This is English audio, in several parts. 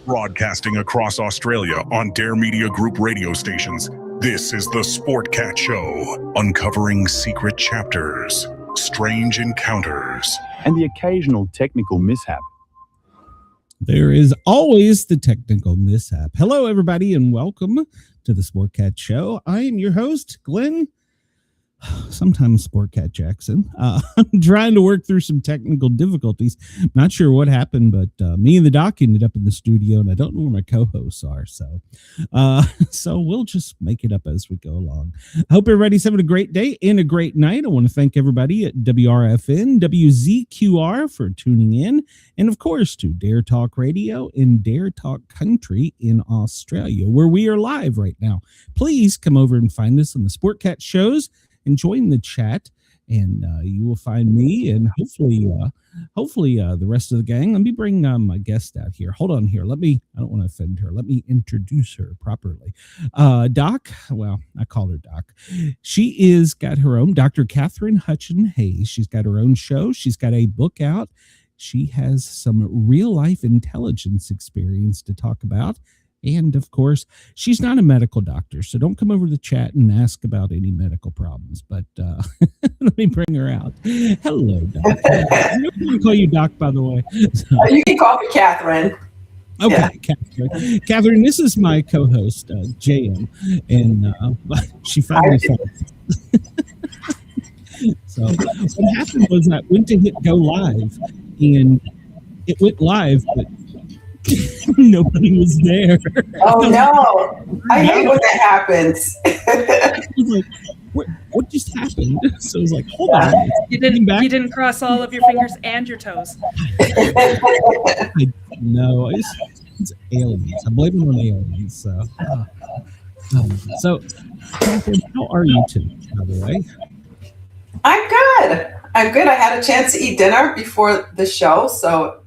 Broadcasting across Australia on Dare Media Group radio stations, this is the Sportcat Show, uncovering secret chapters, strange encounters, and the occasional technical mishap. There is always the technical mishap. Hello, everybody, and welcome to the Sportcat Show. I am your host, Glenn, sometimes Sportcat Jackson. I'm trying to work through some technical difficulties. Not sure what happened, but me and the doc ended up in the studio, and I don't know where my co-hosts are. So we'll just make it up as we go along. I hope everybody's having a great day and a great night. I want to thank everybody at WRFN, WZQR for tuning in, and of course to Dare Talk Radio and Dare Talk Country in Australia, where we are live right now. Please come over and find us on the Sportcat shows and join the chat, and you will find me and hopefully the rest of the gang. Let me bring my guest out here. Hold on here. I don't want to offend her. Let me introduce her properly. Doc, well, I call her Doc. She is got her own, Dr. Katherine Hutchinson-Hayes. She's got her own show. She's got a book out. She has some real life intelligence experience to talk about. And, of course, she's not a medical doctor, so don't come over to the chat and ask about any medical problems. But let me bring her out. Hello, Doc. I'm going to call you Doc, by the way. You can call me Katherine. Okay, Yeah. Katherine. Katherine, this is my co-host, JM, and she finally found it. So what happened was I went to hit go live, and it went live, but nobody was there. Oh no! I hate when that happens. I was like, what just happened? So I was like, hold on. You didn't cross all of your fingers and your toes. No, it's aliens. I blame it on aliens. So, Katherine, how are you today, by the way? I'm good. I had a chance to eat dinner before the show, so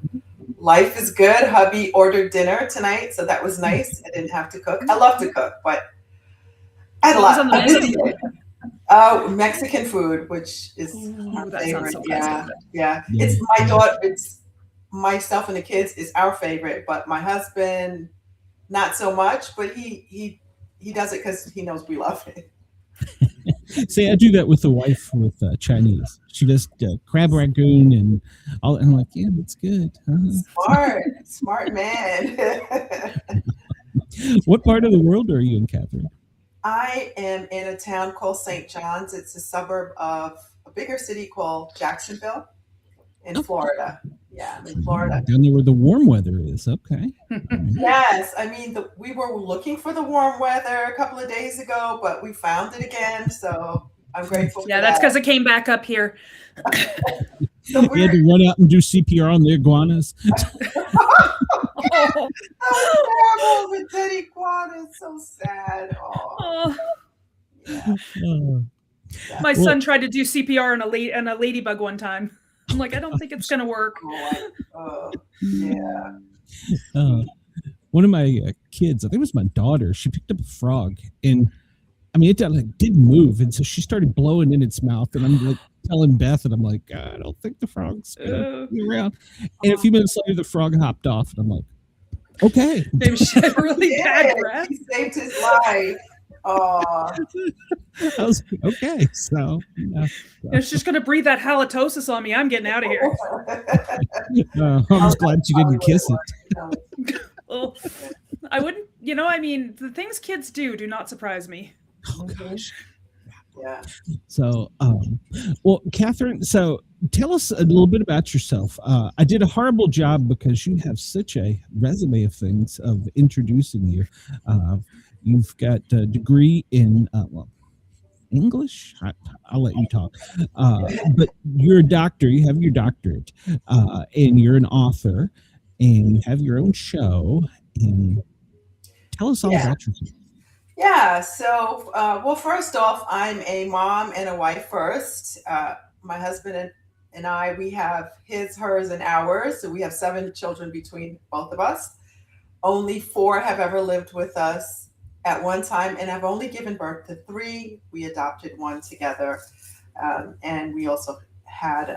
life is good. Hubby ordered dinner tonight, so that was nice. I didn't have to cook. I love to cook, but I had a lot. Mexican food, which is our favorite. So yeah. It's my daughter. It's myself and the kids is our favorite, but my husband not so much. But he does it because he knows we love it. See, I do that with the wife with Chinese. She does crab ragoon and all. And I'm like, yeah, that's good. Smart man. What part of the world are you in, Katherine? I am in a town called St. John's. It's a suburb of a bigger city called Jacksonville in Florida. Yeah, I'm in Florida. Down there where the warm weather is. Okay. Yes. I mean, we were looking for the warm weather a couple of days ago, but we found it again. So I'm grateful for that. Yeah, that's because it came back up here. So you had to run out and do CPR on the iguanas. That was terrible. The dead iguana is so sad. Yeah. My son tried to do CPR on a ladybug one time. I'm like, I don't think it's going to work. Yeah. One of my kids, I think it was my daughter, she picked up a frog, and I mean, it didn't move, and so she started blowing in its mouth, and I'm like telling Beth, and I'm like, I don't think the frog's gonna be around. And a few minutes later, the frog hopped off, and I'm like, okay. Maybe she had really bad breath. He saved his life. I was okay, so It's just going to breathe that halitosis on me. I'm getting out of here. I was glad you didn't kiss it. Well, I wouldn't, the things kids do not surprise me. Oh, gosh. Yeah. So, well, Katherine, so tell us a little bit about yourself. I did a horrible job because you have such a resume of things of introducing you. You've got a degree in English. I'll let you talk. But you're a doctor. You have your doctorate, and you're an author, and you have your own show. And tell us all about yourself. Yeah. So, well, first off, I'm a mom and a wife first. My husband and I, we have his, hers, and ours. So we have 7 children between both of us. Only 4 have ever lived with us at one time, and I've only given birth to 3. We adopted 1 together, and we also had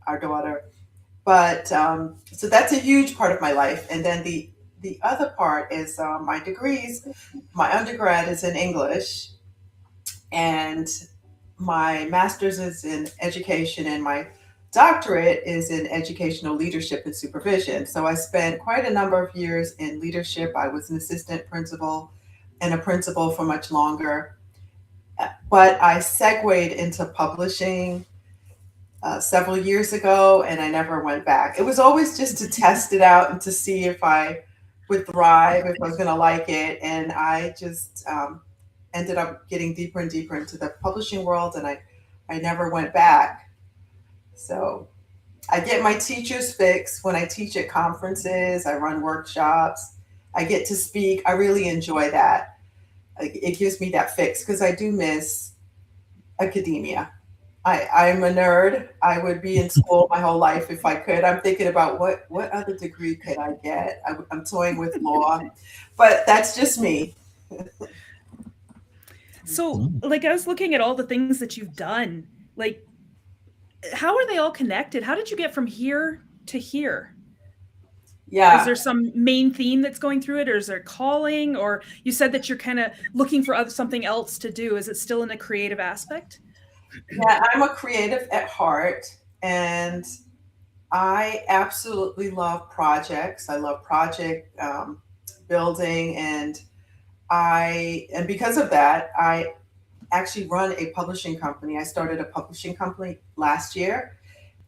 our daughter. But so that's a huge part of my life. And then the other part is my degrees. My undergrad is in English, and my master's is in education, and my doctorate is in educational leadership and supervision. So I spent quite a number of years in leadership. I was an assistant principal and a principal for much longer. But I segued into publishing several years ago, and I never went back. It was always just to test it out and to see if I would thrive, if I was going to like it. And I just ended up getting deeper and deeper into the publishing world, and I never went back. So I get my teacher's fix when I teach at conferences, I run workshops, I get to speak. I really enjoy that. It gives me that fix because I do miss academia. I'm a nerd. I would be in school my whole life if I could. I'm thinking about what other degree could I get? I'm toying with law, but that's just me. So, like, I was looking at all the things that you've done. Like, how are they all connected? How did you get from here to here? Yeah. Is there some main theme that's going through it, or is there calling? Or you said that you're kind of looking for something else to do. Is it still in a creative aspect? Yeah, I'm a creative at heart, and I absolutely love projects. I love project building, and because of that, I actually run a publishing company. I started a publishing company last year,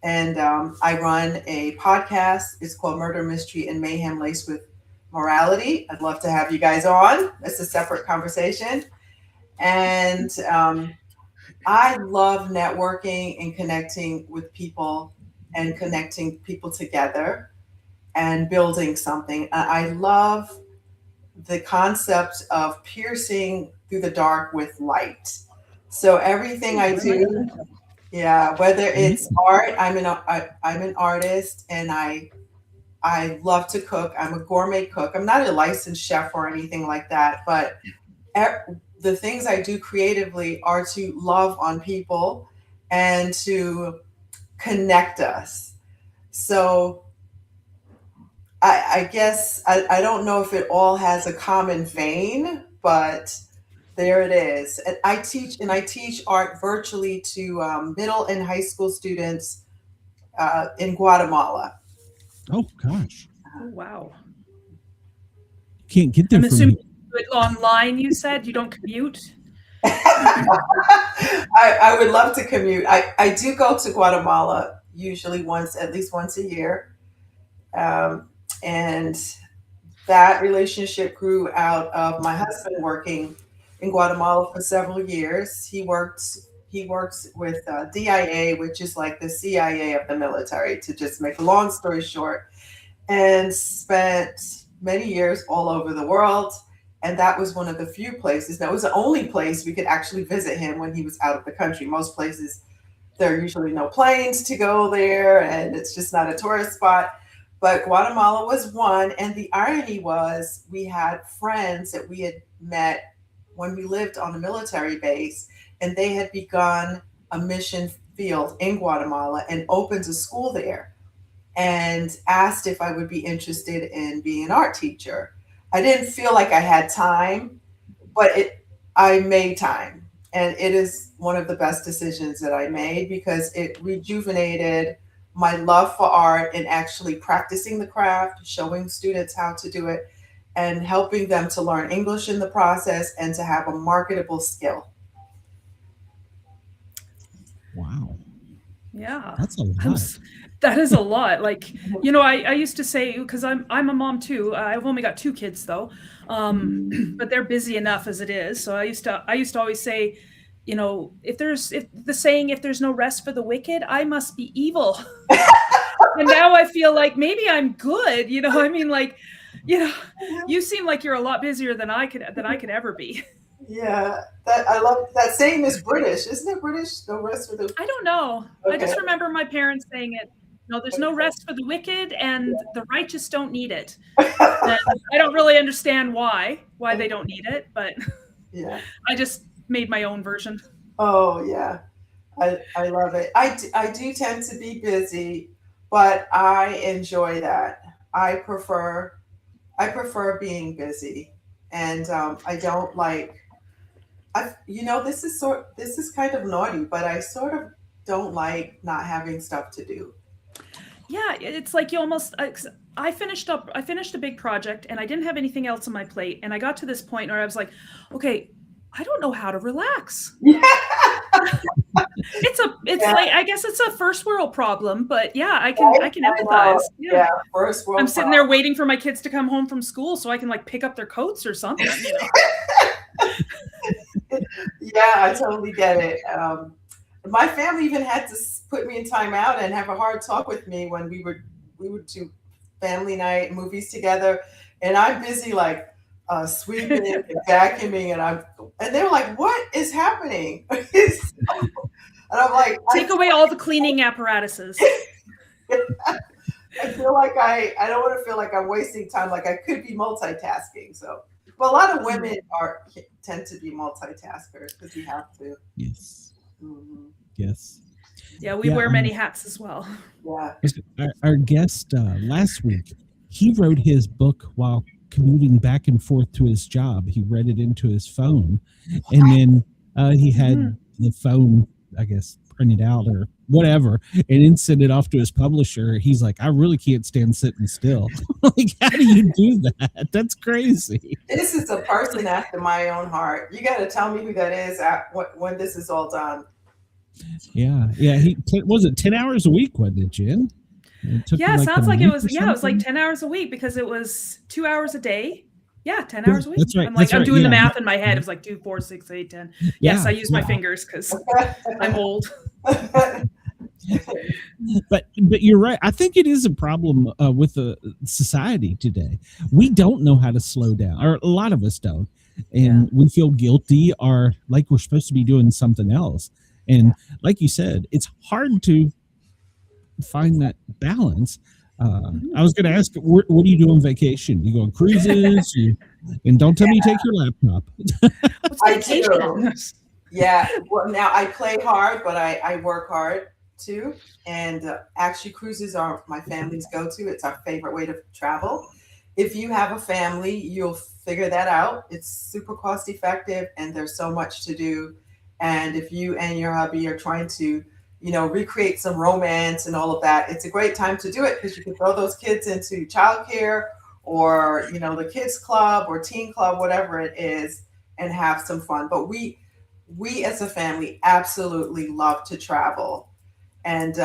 and I run a podcast. It's called Murder, Mystery, and Mayhem Laced with Morality. I'd love to have you guys on. It's a separate conversation. And I love networking and connecting with people and connecting people together and building something. I love the concept of piercing through the dark with light. So everything I do, whether it's art, I'm an artist, and I love to cook. I'm a gourmet cook. I'm not a licensed chef or anything like that, but the things I do creatively are to love on people and to connect us. So I guess I don't know if it all has a common vein, but there it is. And I teach art virtually to middle and high school students in Guatemala. Oh gosh! Oh, wow! Can't get there. I'm assuming you do it online. You said you don't commute. I would love to commute. I do go to Guatemala usually at least once a year. And that relationship grew out of my husband working in Guatemala for several years. He works with DIA, which is like the CIA of the military, to just make a long story short, and spent many years all over the world. And that was one of the few places. That was the only place we could actually visit him when he was out of the country. Most places, there are usually no planes to go there, and it's just not a tourist spot. But Guatemala was one. And the irony was we had friends that we had met when we lived on a military base, and they had begun a mission field in Guatemala and opened a school there, and asked if I would be interested in being an art teacher. I didn't feel like I had time, but I made time. And it is one of the best decisions that I made because it rejuvenated my love for art and actually practicing the craft, showing students how to do it, and helping them to learn English in the process and to have a marketable skill. Wow. Yeah. That's a lot. That is a lot. Like, you know, I used to say, because I'm a mom too. I've only got 2 kids though, but they're busy enough as it is. So I used to always say, you know, if there's no rest for the wicked, I must be evil. And now I feel like maybe I'm good. You know, I mean, like, you know, you seem like you're a lot busier than I could ever be. Yeah, that I love that saying is British, isn't it? British, no rest for the. I don't know. Okay. I just remember my parents saying it. No, there's no rest for the wicked, and the righteous don't need it. And I don't really understand why they don't need it, but yeah, I just made my own version. Oh yeah, I love it. I do tend to be busy, but I enjoy that. I prefer being busy, and I don't like. This is kind of naughty, but I sort of don't like not having stuff to do. Yeah, it's like you almost. I finished a big project, and I didn't have anything else on my plate, and I got to this point where I was like, okay, I don't know how to relax. Yeah. It's like, I guess it's a first world problem, but yeah, I can empathize. Yeah, first world. I'm sitting there waiting for my kids to come home from school so I can like pick up their coats or something. You know? Yeah, I totally get it. My family even had to put me in timeout and have a hard talk with me when we would do family night movies together, and I'm busy like sweeping and vacuuming, and they were like, "What is happening?" And I'm like, take away all the cleaning apparatuses. I feel like I don't want to feel like I'm wasting time. Like I could be multitasking. So, but a lot of women tend to be multitaskers because you have to. Yes. Mm-hmm. Yes. Yeah, we wear many hats as well. Yeah. Our guest last week, he wrote his book while commuting back and forth to his job. He read it into his phone, and then he had the phone, I guess, printed out or whatever, and then send it off to his publisher. He's like, I really can't stand sitting still. Like, how do you do that? That's crazy. This is a person after my own heart. You got to tell me who that is when this is all done. Yeah. He was it 10 hours a week, wasn't it, Jen? Yeah, sounds like it was. Yeah, it was like 10 hours a week because it was 2 hours a day. Yeah, 10 hours a week. That's right. I'm doing the math in my head. It was like 2, 4, 6, 8, 10. Yes, I use my fingers because I'm old. But you're right. I think it is a problem with the society today. We don't know how to slow down, or a lot of us don't, and we feel guilty or like we're supposed to be doing something else. And like you said, it's hard to find that balance. I was going to ask, what do you do on vacation? You go on cruises? And don't tell me you take your laptop. I do. Yeah. Well, now I play hard, but I work hard too. And actually, cruises are my family's go-to. It's our favorite way to travel. If you have a family, you'll figure that out. It's super cost effective, and there's so much to do. And if you and your hubby are trying to, recreate some romance and all of that, it's a great time to do it because you can throw those kids into childcare or, the kids club or teen club, whatever it is, and have some fun. But we as a family absolutely love to travel. And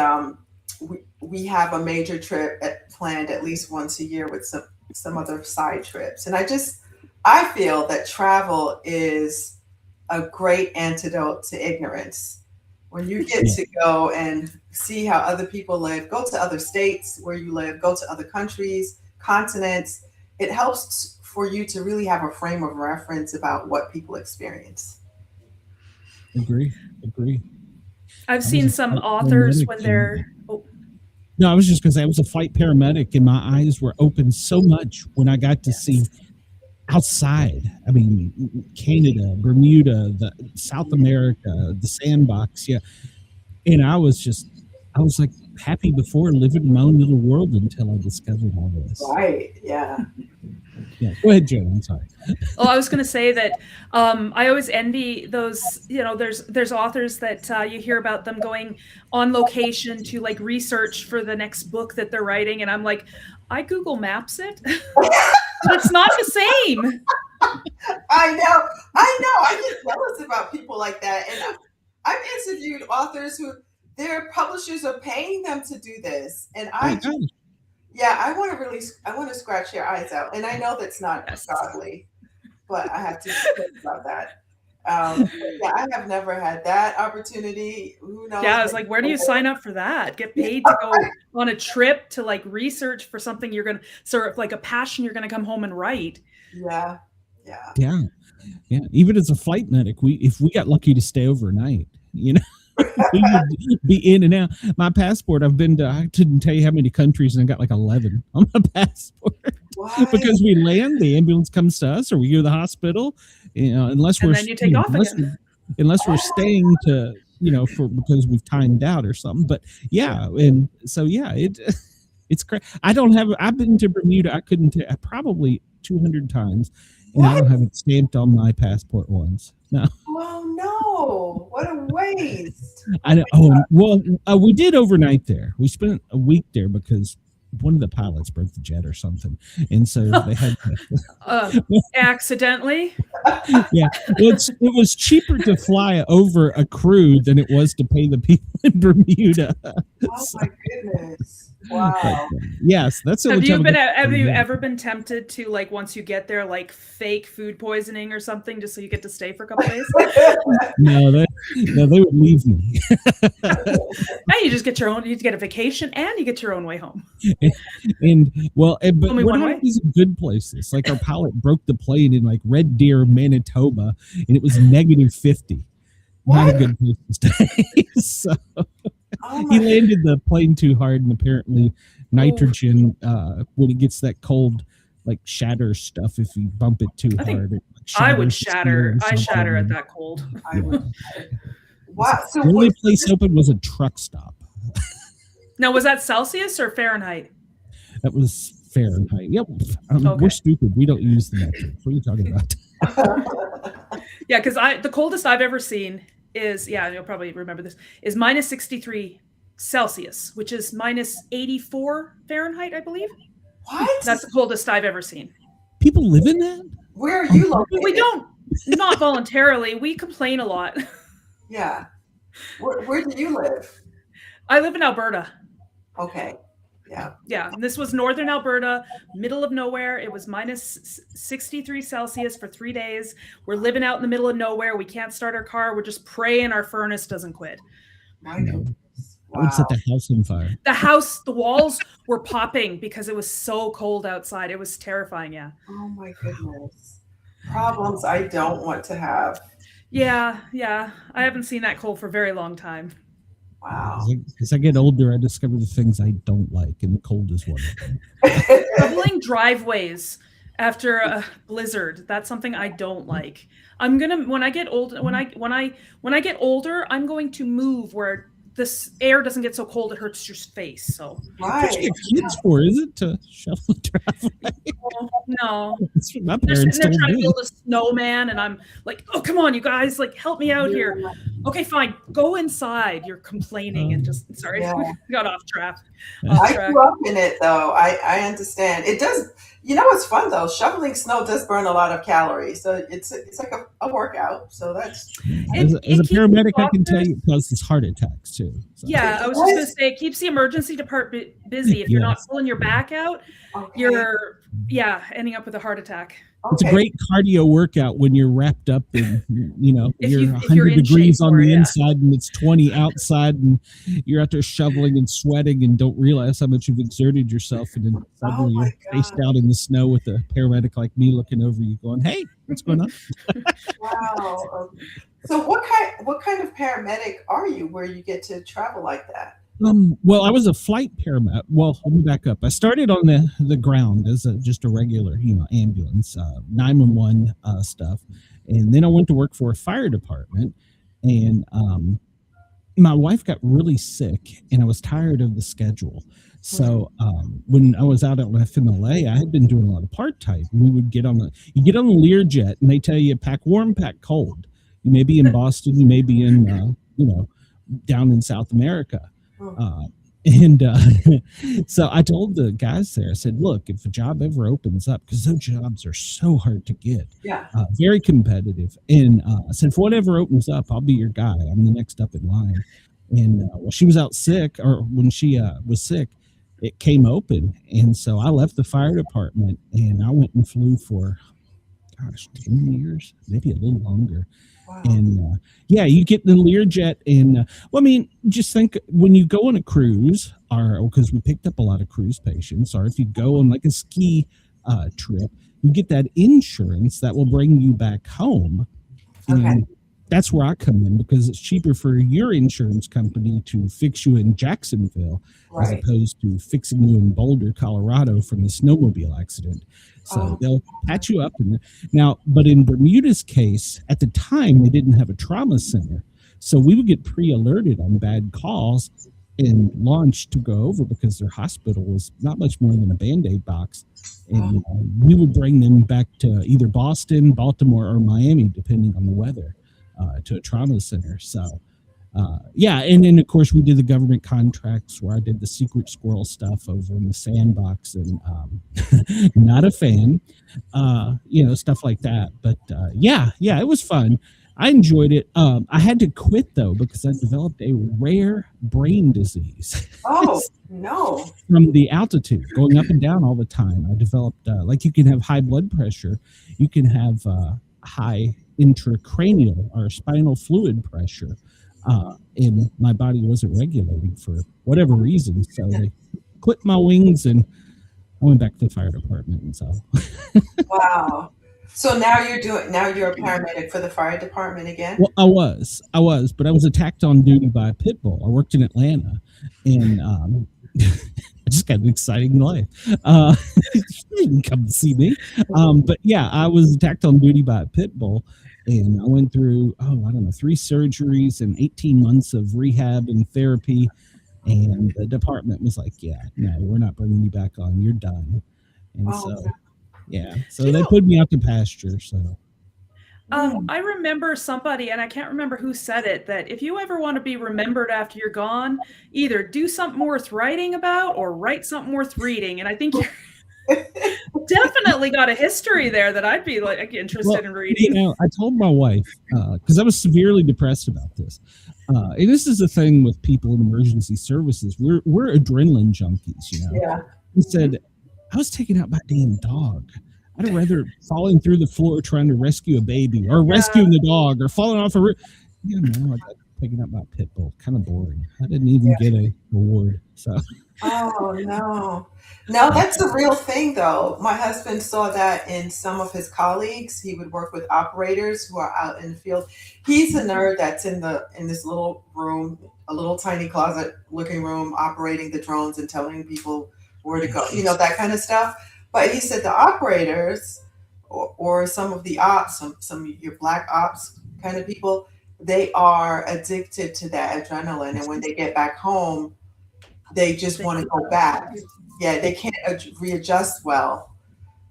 we have a major trip planned at least once a year with some other side trips. And I feel that travel is a great antidote to ignorance. When you get to go and see how other people live, go to other states where you live, go to other countries, continents, it helps for you to really have a frame of reference about what people experience. Agree. I've seen some authors when they're... No, I was just going to say I was a flight paramedic, and my eyes were open so much when I got to see outside. I mean, Canada, Bermuda, the South America, the sandbox. Yeah. And I was like happy before, living in my own little world until I discovered all this. Right. Yeah. Yeah. Go ahead, Joe. I'm sorry. Oh, I was going to say that I always envy those, there's authors that you hear about them going on location to like research for the next book that they're writing. And I'm like, I Google Maps it. It's not the same. I know. I get jealous about people like that. And I've interviewed authors who their publishers are paying them to do this, and I want to scratch their eyes out, and I know that's not godly, but I have to think about that. I have never had that opportunity. Who knows? Yeah, I was like, where do you sign up for that? Get paid to go on a trip to like research for something you're gonna sort of like a passion you're gonna come home and write. Yeah. Even as a flight medic, if we got lucky to stay overnight, we would be in and out. My passport, I couldn't tell you how many countries, and I got like 11 on my passport. What? Because we land, the ambulance comes to us, or we go to the hospital, unless and then you take off again. Unless we're staying to, because we've timed out or something. But it's crazy. I've been to Bermuda. I couldn't probably 200 times. And I don't have it stamped on my passport once. No. Oh no! What a waste. I know. Oh well, we did overnight there. We spent a week there because one of the pilots broke the jet or something, and so they had to accidentally. Yeah, it was cheaper to fly over a crew than it was to pay the people in Bermuda. Oh my goodness! Wow. But, yes, that's. Have you ever been tempted to, like, once you get there, like fake food poisoning or something, just so you get to stay for a couple days? No, they would leave me. Now you just get your own. You get a vacation and you get your own way home. But we're not these good places. Like our pilot broke the plane in like Red Deer, Manitoba, and it was -50. What? Not a good place to stay. So he landed the plane too hard, and apparently nitrogen, when it gets that cold, like shatters stuff if you bump it too hard. I would shatter. I shatter at that cold. Wow. So the only place open was a truck stop. Now, was that Celsius or Fahrenheit? That was Fahrenheit. Yep. We're stupid. We don't use the metrics. What are you talking about? Yeah, because the coldest I've ever seen is, you'll probably remember this, is -63 Celsius, which is -84 Fahrenheit, I believe. What? That's the coldest I've ever seen. People live in that? Where are you located? We don't, not voluntarily. We complain a lot. Yeah. Where do you live? I live in Alberta. Okay. Yeah. Yeah. And this was northern Alberta, middle of nowhere. It was -63 Celsius for 3 days. We're living out in the middle of nowhere. We can't start our car. We're just praying our furnace doesn't quit. My goodness. I would set the house on fire. The walls were popping because it was so cold outside. It was terrifying. Yeah. Oh my goodness. Problems I don't want to have. Yeah. I haven't seen that cold for a very long time. Wow. As I get older, I discover the things I don't like, and the cold is one of them. Shoveling driveways after a blizzard, that's something I don't like. I'm gonna when I get older, I'm going to move where this air doesn't get so cold it hurts your face. So what you get kids for? Is it to shovel the driveway? No. That's what my parents they're told trying me. to build a snowman, and I'm like, oh, come on, you guys, like, help me out here. Okay, fine, go inside. You're complaining and just sorry, got off track. I grew up in it though. I understand. It does. You know what's fun though? Shoveling snow does burn a lot of calories, so it's like a workout. So that's as a paramedic, I can tell you it causes heart attacks too. So. Yeah, I was just gonna say it keeps the emergency department busy. If you're not pulling your back out, you're ending up with a heart attack. It's a great cardio workout when you're wrapped up in, you're 100 degrees on the inside and it's 20 outside, and you're out there shoveling and sweating and don't realize how much you've exerted yourself, and then suddenly you're faced out in the snow with a paramedic like me looking over you going, hey, what's going on? Wow. So what kind of paramedic are you where you get to travel like that? Well, I was a flight paramedic. Well, let me back up. I started on the ground as just a regular, ambulance, 911 stuff. And then I went to work for a fire department, and my wife got really sick and I was tired of the schedule. So when I was out at FMLA, I had been doing a lot of part-time. We would get on the Learjet, and they tell you pack warm, pack cold. You may be in Boston, you may be in, down in South America. So I told the guys there, I said, look, if a job ever opens up, because those jobs are so hard to get, very competitive. And I said, if whatever opens up, I'll be your guy. I'm the next up in line. And while she was out sick, or when she was sick, it came open. And so I left the fire department and I went and flew for, 10 years, maybe a little longer. Wow. And yeah, you get the Learjet. And just think when you go on a cruise, or because we picked up a lot of cruise patients, or if you go on like a ski trip, you get that insurance that will bring you back home. Okay. And that's where I come in, because it's cheaper for your insurance company to fix you in Jacksonville as Right. opposed to fixing you in Boulder, Colorado from the snowmobile accident. So they'll patch you up. But in Bermuda's case, at the time, they didn't have a trauma center. So we would get pre-alerted on bad calls and launched to go over, because their hospital was not much more than a Band-Aid box. And we would bring them back to either Boston, Baltimore, or Miami, depending on the weather, to a trauma center. So, and then, of course, we did the government contracts where I did the secret squirrel stuff over in the sandbox, and not a fan, stuff like that. But it was fun. I enjoyed it. I had to quit, though, because I developed a rare brain disease. Oh, no. From the altitude, going up and down all the time. I developed, you can have high blood pressure. You can have high intracranial or spinal fluid pressure. And my body wasn't regulating for whatever reason. So they clipped my wings and I went back to the fire department. And so. Wow. So now you're a paramedic for the fire department again? Well, I was, but I was attacked on duty by a pit bull. I worked in Atlanta, and I just got an exciting life. You didn't come to see me. But yeah, I was attacked on duty by a pit bull, and I went through, 3 surgeries and 18 months of rehab and therapy. And the department was like, yeah, no, we're not bringing you back on. You're done. And so. Yeah, so they put me out to pasture. So, I remember somebody, and I can't remember who said it, that if you ever want to be remembered after you're gone, either do something worth writing about or write something worth reading. And I think you're definitely got a history there that I'd be interested in reading. I told my wife, because I was severely depressed about this. And this is the thing with people in emergency services. We're adrenaline junkies, Yeah. He said, I was taken out by a damn dog. I'd have rather falling through the floor trying to rescue a baby, or rescuing the dog, or falling off a roof. I got taken out by a pit bull. Kind of boring. I didn't even get a reward. So. Oh, no. No, that's a real thing, though. My husband saw that in some of his colleagues. He would work with operators who are out in the field. He's a nerd that's in this little room, a little tiny closet looking room, operating the drones and telling people where to go, that kind of stuff. But he said the operators or some of the ops, some of your black ops kind of people, they are addicted to that adrenaline. And when they get back home, they just want to go back. Yeah, they can't readjust well.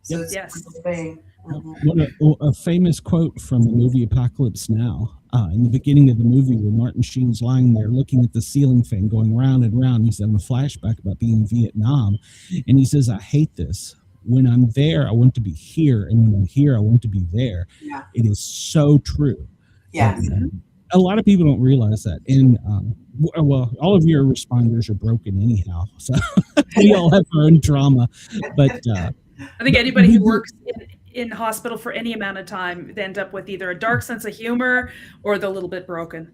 So it's a thing. What a famous quote from the movie Apocalypse Now. In the beginning of the movie, where Martin Sheen's lying there looking at the ceiling fan going round and round, he's having a flashback about being in Vietnam, and he says, I hate this. When I'm there, I want to be here, and when I'm here, I want to be there. Yeah. It is so true. Yes. A lot of people don't realize that. And all of your responders are broken anyhow, so we all have our own trauma. But I think anybody who works in hospital for any amount of time, they end up with either a dark sense of humor or they're a little bit broken.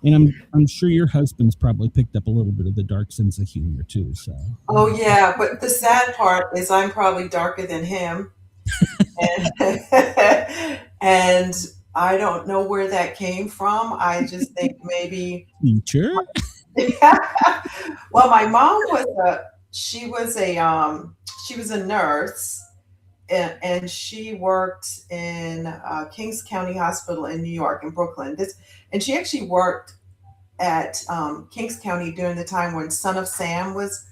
And I'm sure your husband's probably picked up a little bit of the dark sense of humor too. So. Oh yeah, but the sad part is I'm probably darker than him, and I don't know where that came from. I just think maybe. Sure. Well, my mom was a nurse. And she worked in Kings County Hospital in New York, in Brooklyn. And she actually worked at Kings County during the time when Son of Sam was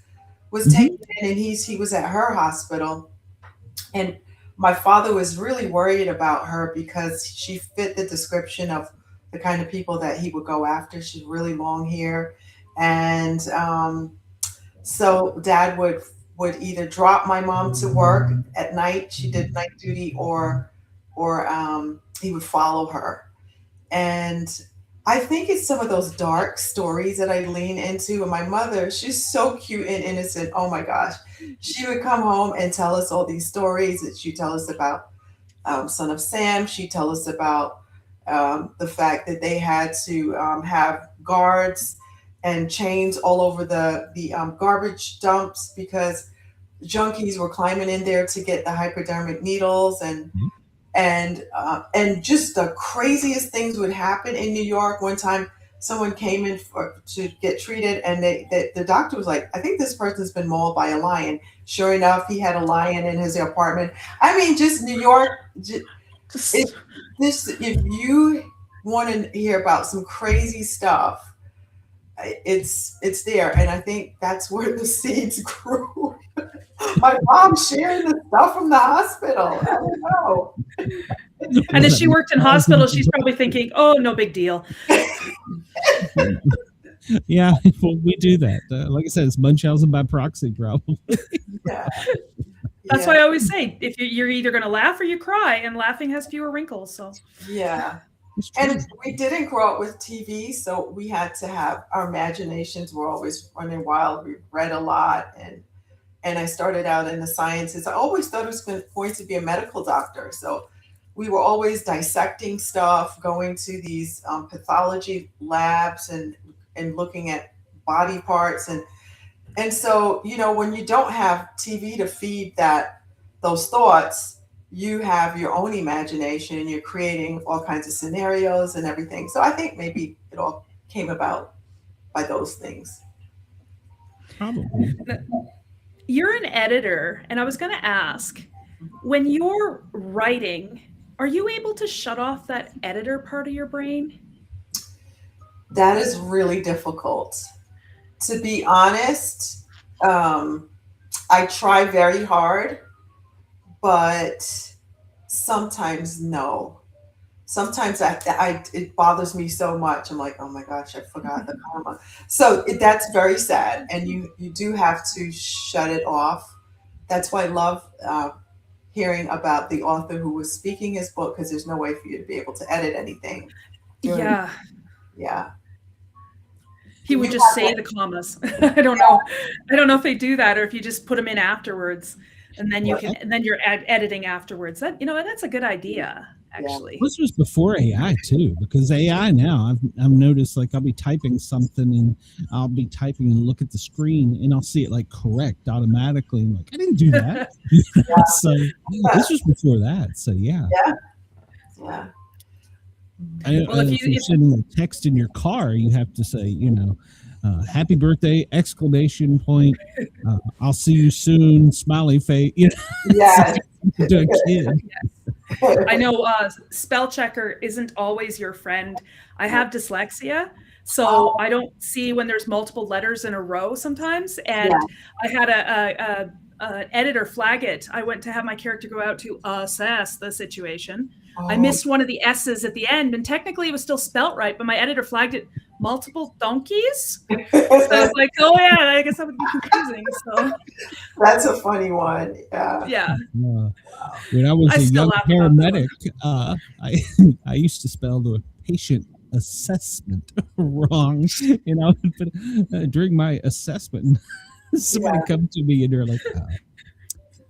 taken in, and he was at her hospital. And my father was really worried about her because she fit the description of the kind of people that he would go after. She's really long hair, and so Dad would either drop my mom to work at night. She did night duty, or he would follow her. And I think it's some of those dark stories that I lean into. And my mother, she's so cute and innocent. Oh my gosh. She would come home and tell us all these stories that she'd tell us about Son of Sam. She'd tell us about the fact that they had to have guards and chains all over the garbage dumps because junkies were climbing in there to get the hypodermic needles and just the craziest things would happen in New York. One time, someone came in to get treated, and the doctor was like, "I think this person's been mauled by a lion." Sure enough, he had a lion in his apartment. I mean, just New York. If you want to hear about some crazy stuff, it's there, and I think that's where the seeds grew. My mom sharing the stuff from the hospital. I don't know. And if she worked in hospital, she's probably thinking, "Oh, no big deal." Yeah, well, we do that. Like I said, it's Munchausen by proxy, probably. Yeah. That's why I always say, if you're either going to laugh or you cry, and laughing has fewer wrinkles. So yeah. And we didn't grow up with TV, so we had to have our imaginations were always running wild. We read a lot, and I started out in the sciences. I always thought I was going to be a medical doctor. So we were always dissecting stuff, going to these pathology labs and looking at body parts. And so, you know, when you don't have TV to feed those thoughts, you have your own imagination and you're creating all kinds of scenarios and everything. So I think maybe it all came about by those things. Probably. You're an editor, and I was going to ask, when you're writing, are you able to shut off that editor part of your brain? That is really difficult. To be honest, I try very hard, but sometimes no. Sometimes it bothers me so much. I'm like, oh my gosh, I forgot the comma. So that's very sad. And you do have to shut it off. That's why I love hearing about the author who was speaking his book, because there's no way for you to be able to edit anything. Yeah. Yeah. He would just say the commas. I don't know. I don't know if they do that or if you just put them in afterwards and then you're editing afterwards. That's a good idea. Actually, this was before AI too, because AI now I've noticed, like, I'll be typing something and I'll be typing and look at the screen and I'll see it like correct automatically. I'm like, I didn't do that. So this was before that. So yeah. Yeah. If you're sending a text in your car, you have to say, happy birthday, exclamation point, I'll see you soon, smiley face. Yes. To a kid. I know spell checker isn't always your friend. I have dyslexia, so I don't see when there's multiple letters in a row sometimes. And I had an editor flag it. I went to have my character go out to assess the situation. I missed one of the S's at the end, and technically it was still spelt right, but my editor flagged it multiple donkeys. So I was like, oh yeah, I guess that would be confusing. So that's a funny one. Yeah. When I was a young paramedic, I used to spell the patient assessment wrong. But during my assessment, somebody come to me and they're like,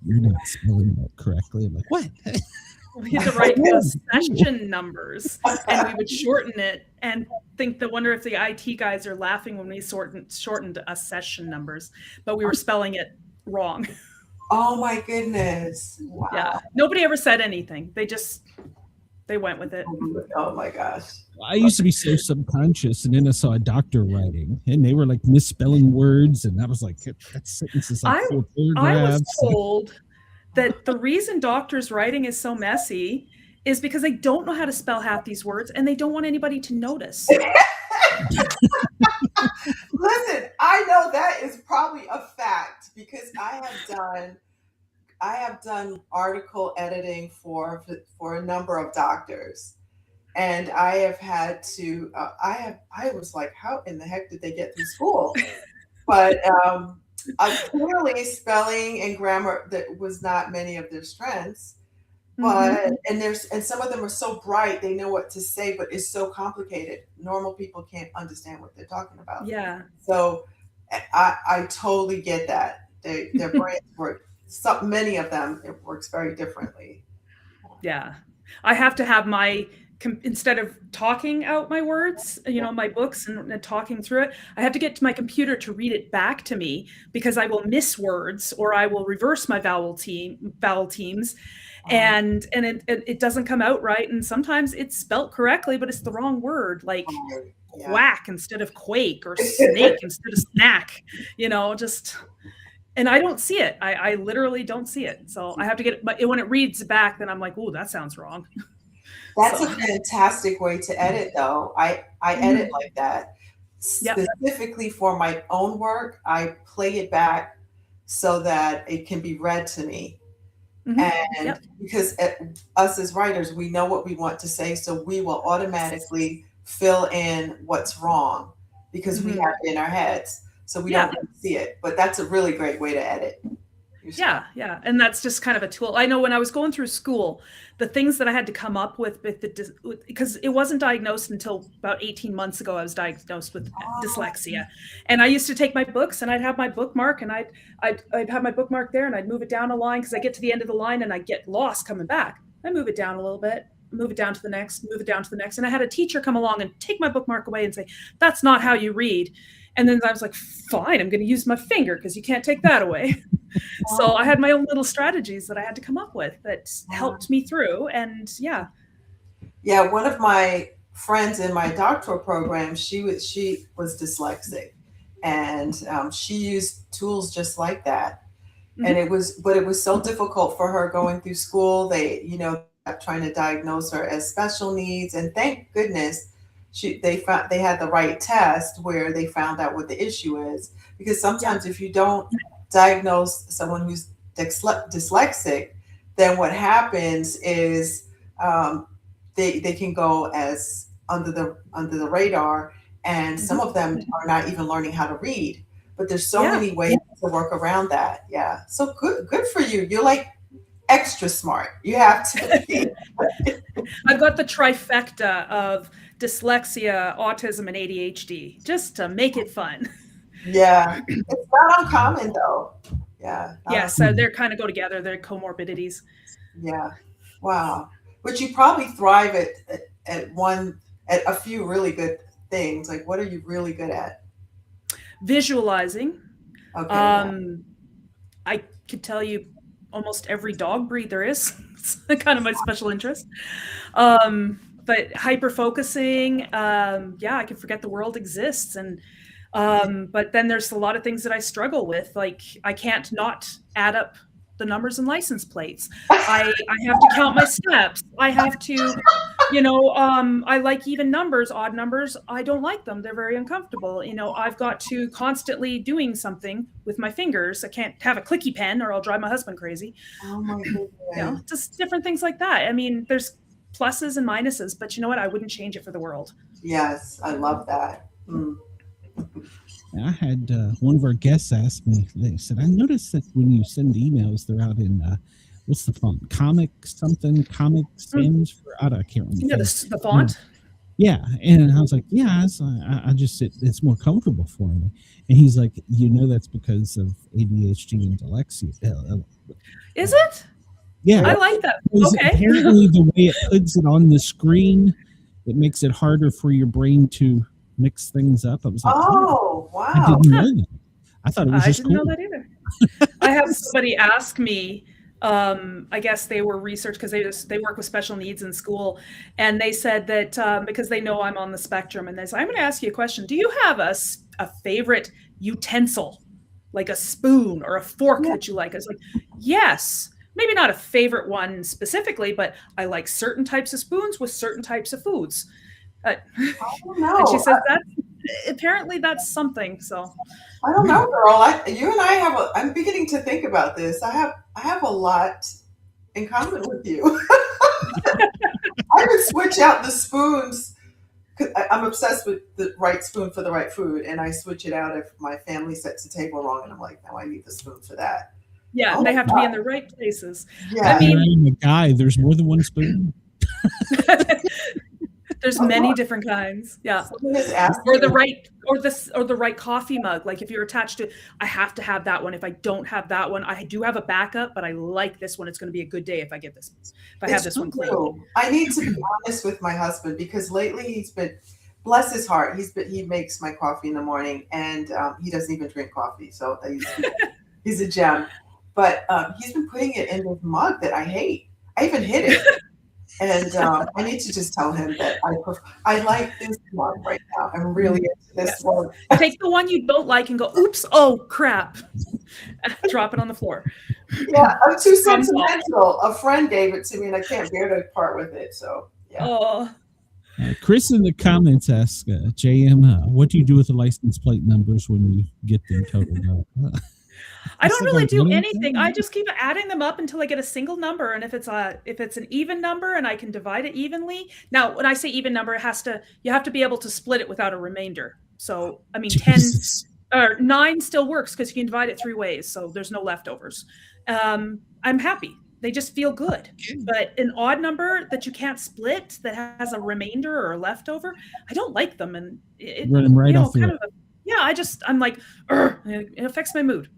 "You're not spelling that correctly." I'm like, "What?" We had to write accession numbers, and we would shorten it and wonder if the IT guys are laughing when we shortened accession numbers, but we were spelling it wrong. Oh my goodness. Wow. Yeah. Nobody ever said anything. They went with it. Oh my gosh. I used to be so subconscious, and then I saw a doctor writing, and they were like misspelling words, and I was like, that sentence is like 4 paragraphs. I was told that the reason doctors' writing is so messy is because they don't know how to spell half these words, and they don't want anybody to notice. Listen, I know that is probably a fact because I have done article editing for a number of doctors, and I have had to. I was like, how in the heck did they get through school? But clearly, spelling and grammar that was not many of their strengths. But and some of them are so bright, they know what to say, but it's so complicated. Normal people can't understand what they're talking about. Yeah. So I totally get that. Their brains work. Many of them, it works very differently. Yeah. I have to have instead of talking out my words, my books and talking through it, I have to get to my computer to read it back to me, because I will miss words or I will reverse my vowel teams. And it doesn't come out right. And sometimes it's spelt correctly, but it's the wrong word, like quack instead of quake, or snake instead of snack, and I don't see it. I literally don't see it. So I have to get it. But when it reads back, then I'm like, oh, that sounds wrong. That's a fantastic way to edit, though. I edit like that. Specifically for my own work, I play it back so that it can be read to me. And because us as writers, we know what we want to say, so we will automatically fill in what's wrong because we have it in our heads, so we don't see it. But that's a really great way to edit. Yeah. And that's just kind of a tool. I know when I was going through school, the things that I had to come up with because it wasn't diagnosed until about 18 months ago, I was diagnosed with dyslexia. And I used to take my books and I'd have my bookmark, and I'd have my bookmark there, and I'd move it down a line because I get to the end of the line and I get lost coming back. I move it down a little bit, move it down to the next, move it down to the next. And I had a teacher come along and take my bookmark away and say, that's not how you read. And then I was like, fine, I'm going to use my finger because you can't take that away. So I had my own little strategies that I had to come up with that helped me through. And yeah, one of my friends in my doctoral program, she was dyslexic, and she used tools just like that. And it was so difficult for her going through school. They, trying to diagnose her as special needs, and thank goodness they had the right test where they found out what the issue is. Because sometimes if you don't diagnose someone who's dyslexic, then what happens is they can go as under the radar, and some of them are not even learning how to read. But there's so many ways to work around that. Yeah, so good for you. You're like extra smart. You have to be. I've got the trifecta of dyslexia, autism, and ADHD, just to make it fun. Yeah, it's not uncommon though. Yeah. So they kind of go together. They're comorbidities. Yeah. Wow. But you probably thrive at a few really good things. Like, what are you really good at? Visualizing. Okay. I could tell you almost every dog breed there is. It's kind of my special interest. But hyper focusing. I can forget the world exists. And but then there's a lot of things that I struggle with. Like, I can't not add up the numbers and license plates. I have to count my steps. I have to, I like even numbers, odd numbers. I don't like them. They're very uncomfortable. I've got to constantly doing something with my fingers. I can't have a clicky pen or I'll drive my husband crazy. Oh my goodness. Just different things like that. I mean, there's pluses and minuses, but you know what? I wouldn't change it for the world. Yes, I love that. I had one of our guests ask me, they said, I noticed that when you send emails, they're out in, what's the font? Comic Sans for, I can't remember. Yeah, the font? Yeah. And I was like, I just, it's more comfortable for me. And he's like, that's because of ADHD and dyslexia. Is it? Yeah. I like that. Okay. Apparently the way it puts it on the screen, it makes it harder for your brain to mix things up. I was like, wow. I didn't know that. I thought it was just cool. I didn't know that either. I have somebody ask me, I guess they were research because they work with special needs in school, and they said that because they know I'm on the spectrum, and they said, I'm going to ask you a question. Do you have a favorite utensil, like a spoon or a fork that you like? I was like, yes. Maybe not a favorite one specifically, but I like certain types of spoons with certain types of foods. I don't know. And she said that apparently that's something. So I don't know, girl. You and I I'm beginning to think about this. I have a lot in common with you. I would switch out the spoons. I'm obsessed with the right spoon for the right food, and I switch it out if my family sets the table wrong, and I'm like, no, I need the spoon for that. Yeah, Oh they my have to be in God. the right places. Yeah. I mean, I'm a guy. There's more than one spoon. there's many different kinds. Yeah. Someone is asking Or the right coffee mug. Like if you're attached to, I have to have that one. If I don't have that one, I do have a backup, but I like this one. It's going to be a good day if I get this. If I have this one clean. I need to be honest with my husband because lately he's been, bless his heart, he makes my coffee in the morning, and he doesn't even drink coffee, so he's a gem. But he's been putting it in this mug that I hate. I even hid it. And I need to just tell him that I like this one right now. I'm really into this one. Take the one you don't like and go, oops, oh crap. Drop it on the floor. Yeah, I'm too sentimental. A friend gave it to me and I can't bear to part with it. So, yeah. Oh. Chris in the comments asks, JM, what do you do with the license plate numbers when you get them totaled up? I don't really do anything. I just keep adding them up until I get a single number. And if it's an even number and I can divide it evenly. Now, when I say even number, you have to be able to split it without a remainder. So, I mean, 10 or 9 still works because you can divide it 3 ways. So there's no leftovers. I'm happy. They just feel good. But an odd number that you can't split that has a remainder or a leftover, I don't like them. And it run them right off the list. Yeah, I'm like, it affects my mood.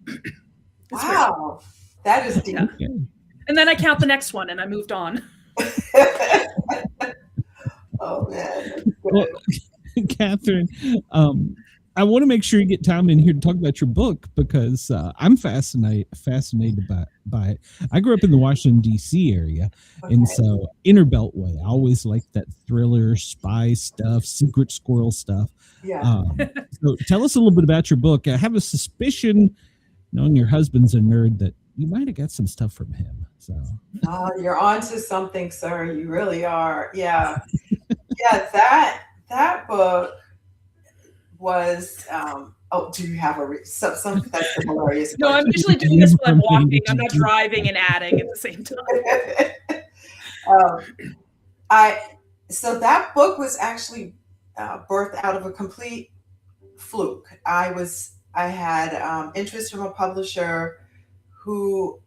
Wow, that is deep. Yeah. And then I count the next one and I moved on. Oh, man. Well, Katherine, I want to make sure you get time in here to talk about your book because I'm fascinated by it. I grew up in the Washington, D.C. area, and so Inner Beltway. I always liked that thriller, spy stuff, secret squirrel stuff. Yeah. So tell us a little bit about your book. I have a suspicion, knowing your husband's a nerd, that you might have got some stuff from him. So you're onto something, sir. You really are. Yeah. Yeah, that book was do you have some that's hilarious? No, I'm usually doing this when I'm walking. I'm not driving and adding at the same time. So that book was actually birthed out of a complete fluke. I had interest from a publisher who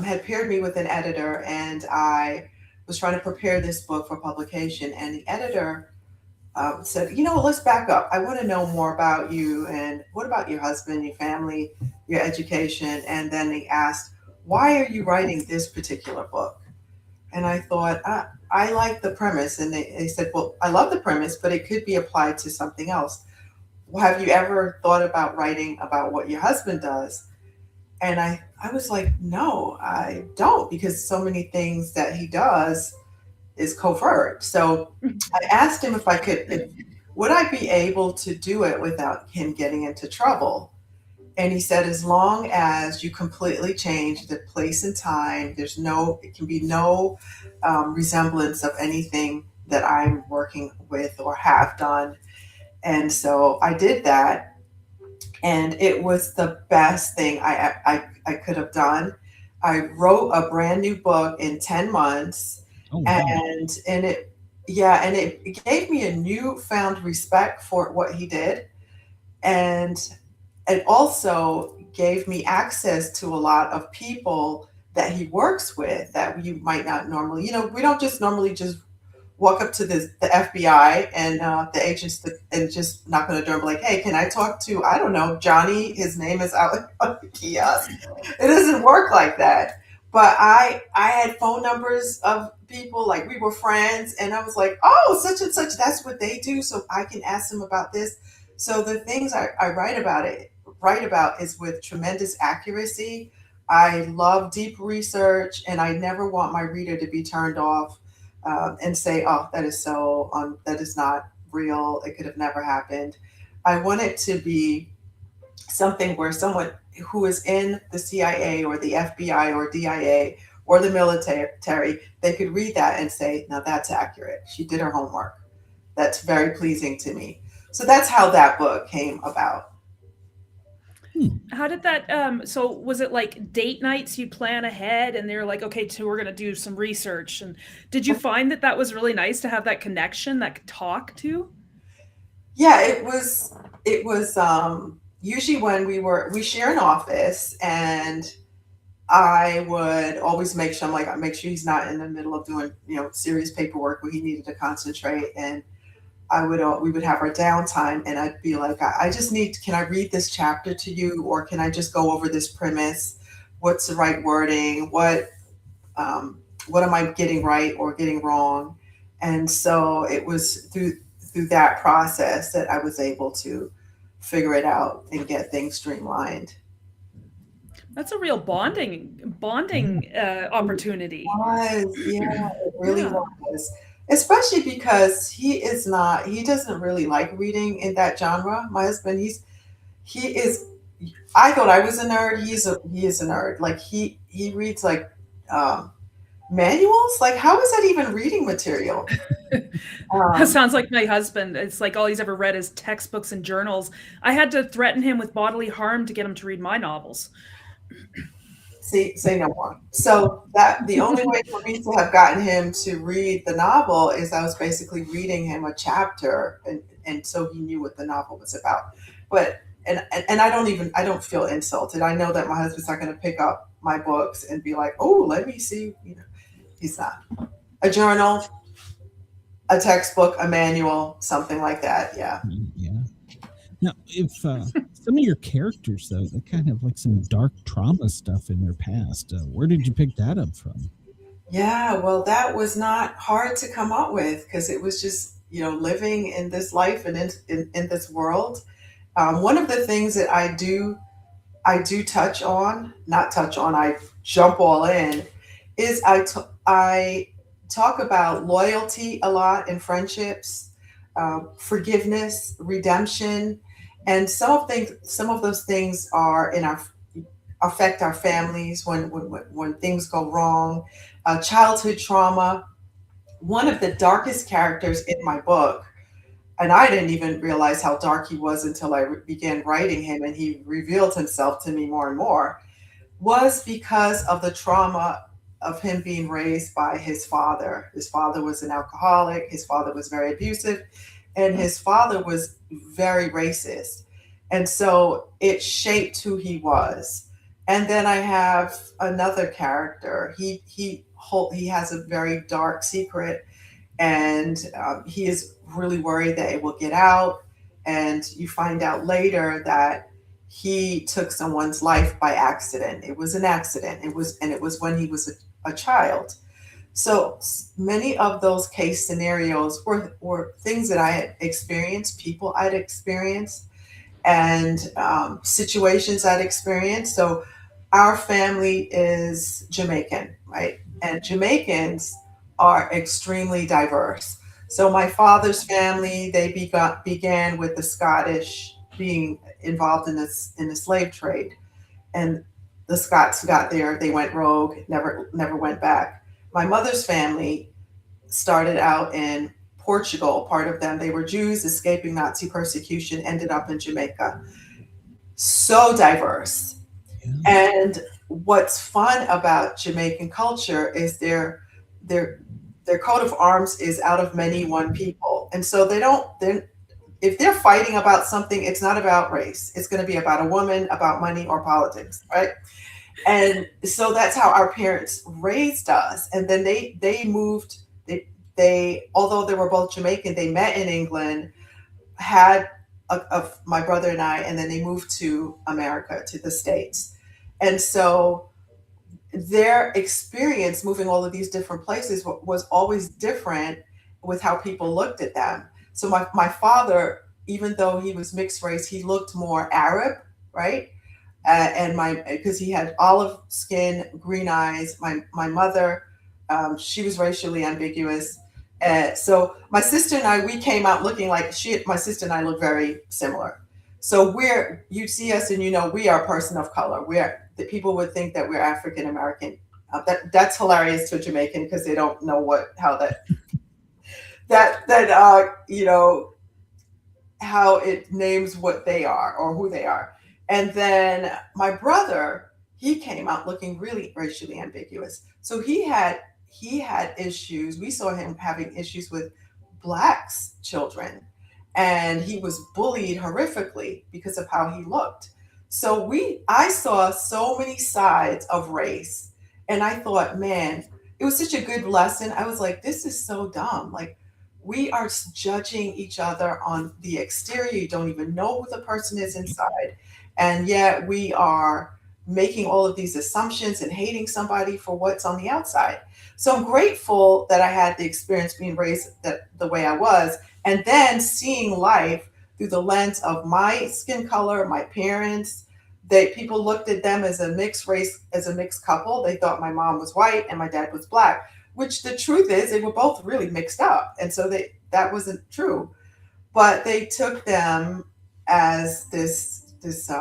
had paired me with an editor, and I was trying to prepare this book for publication, and the editor said, let's back up. I want to know more about you, and what about your husband, your family, your education? And then they asked, why are you writing this particular book? And I thought, I like the premise. And they said, well, I love the premise, but it could be applied to something else. Well, have you ever thought about writing about what your husband does? And I was like, no, I don't, because so many things that he does is covert. So I asked him if would I be able to do it without him getting into trouble? And he said, as long as you completely change the place and time, it can be no resemblance of anything that I'm working with or have done. And so I did that. And it was the best thing I could have done. I wrote a brand new book in 10 months. Oh, wow. And it gave me a newfound respect for what he did. And it also gave me access to a lot of people that he works with that you might not normally, we don't just normally just walk up to the FBI and the agents and just knock on the door and be like, hey, can I talk to, I don't know, Johnny? His name is out on the kiosk. It doesn't work like that. But I had phone numbers of people, like we were friends, and I was like, oh, such and such, that's what they do, so I can ask them about this. So the things I write about is with tremendous accuracy. I love deep research, and I never want my reader to be turned off and say, oh, that is not real. It could have never happened. I want it to be something where someone who is in the CIA or the FBI or DIA or the military, they could read that and say, now that's accurate. She did her homework. That's very pleasing to me. So that's how that book came about. How did that, so was it like date nights you plan ahead and they're like, okay, so we're going to do some research. And did you find that was really nice to have that connection, that talk to? Yeah, it was usually when we share an office, and I would always make sure he's not in the middle of doing, serious paperwork where he needed to concentrate. And we would have our downtime, and I'd be like, I just can I read this chapter to you, or can I just go over this premise? What's the right wording? What am I getting right or getting wrong? And so it was through that process that I was able to figure it out and get things streamlined. That's a real bonding opportunity. It really was. Especially because he doesn't really like reading in that genre. My husband, I thought I was a nerd. He is a nerd. Like he reads like manuals. Like, how is that even reading material? That sounds like my husband. It's like all he's ever read is textbooks and journals. I had to threaten him with bodily harm to get him to read my novels. Say no more. So that the only way for me to have gotten him to read the novel is I was basically reading him a chapter, and so he knew what the novel was about. But and I don't feel insulted. I know that my husband's not going to pick up my books and be like, oh, let me see. He's not. A journal, a textbook, a manual, something like that. Yeah. Yeah. Now, if some of your characters, though, they kind of like some dark trauma stuff in their past. Where did you pick that up from? Yeah, well, that was not hard to come up with because it was just, living in this life and in this world. One of the things that I do I jump all in, is I talk about loyalty a lot in friendships, forgiveness, redemption, and some of those things are affect our families when things go wrong, childhood trauma. One of the darkest characters in my book, and I didn't even realize how dark he was until I began writing him, and he revealed himself to me more and more, was because of the trauma of him being raised by his father. His father was an alcoholic, his father was very abusive, and his father was very racist. And so it shaped who he was. And then I have another character. He has a very dark secret, and he is really worried that it will get out. And you find out later that he took someone's life by accident. It was an accident. It was when he was a child. So many of those case scenarios were things that I had experienced, people I'd experienced, and situations I'd experienced. So our family is Jamaican, right? And Jamaicans are extremely diverse. So my father's family, they began with the Scottish being involved in the slave trade, and the Scots got there, they went rogue, never went back. My mother's family started out in Portugal. Part of them, they were Jews escaping Nazi persecution, ended up in Jamaica. So diverse. Yeah. And what's fun about Jamaican culture is their coat of arms is out of many one people. And so if they're fighting about something, it's not about race. It's going to be about a woman, about money, or politics, right? And so that's how our parents raised us. And then they moved, although they were both Jamaican, they met in England, had my brother and I, and then they moved to America, to the States. And so their experience moving all of these different places was always different with how people looked at them. So my father, even though he was mixed race, he looked more Arab, right? Because he had olive skin, green eyes. My mother, she was racially ambiguous. So my sister and I, we came out looking like my sister and I look very similar. So you see us and we are a person of color. The people would think that we're African American. That's hilarious to a Jamaican because they don't know how it names what they are or who they are. And then my brother, he came out looking really racially ambiguous. So he had issues. We saw him having issues with Blacks children, and he was bullied horrifically because of how he looked. So I saw so many sides of race, and I thought, man, it was such a good lesson. I was like, this is so dumb. Like, we are judging each other on the exterior. You don't even know who the person is inside. And yet we are making all of these assumptions and hating somebody for what's on the outside. So I'm grateful that I had the experience being raised the way I was, and then seeing life through the lens of my skin color, my parents. People looked at them as a mixed race, as a mixed couple. They thought my mom was white and my dad was black, which the truth is they were both really mixed up. And so that wasn't true. But they took them as this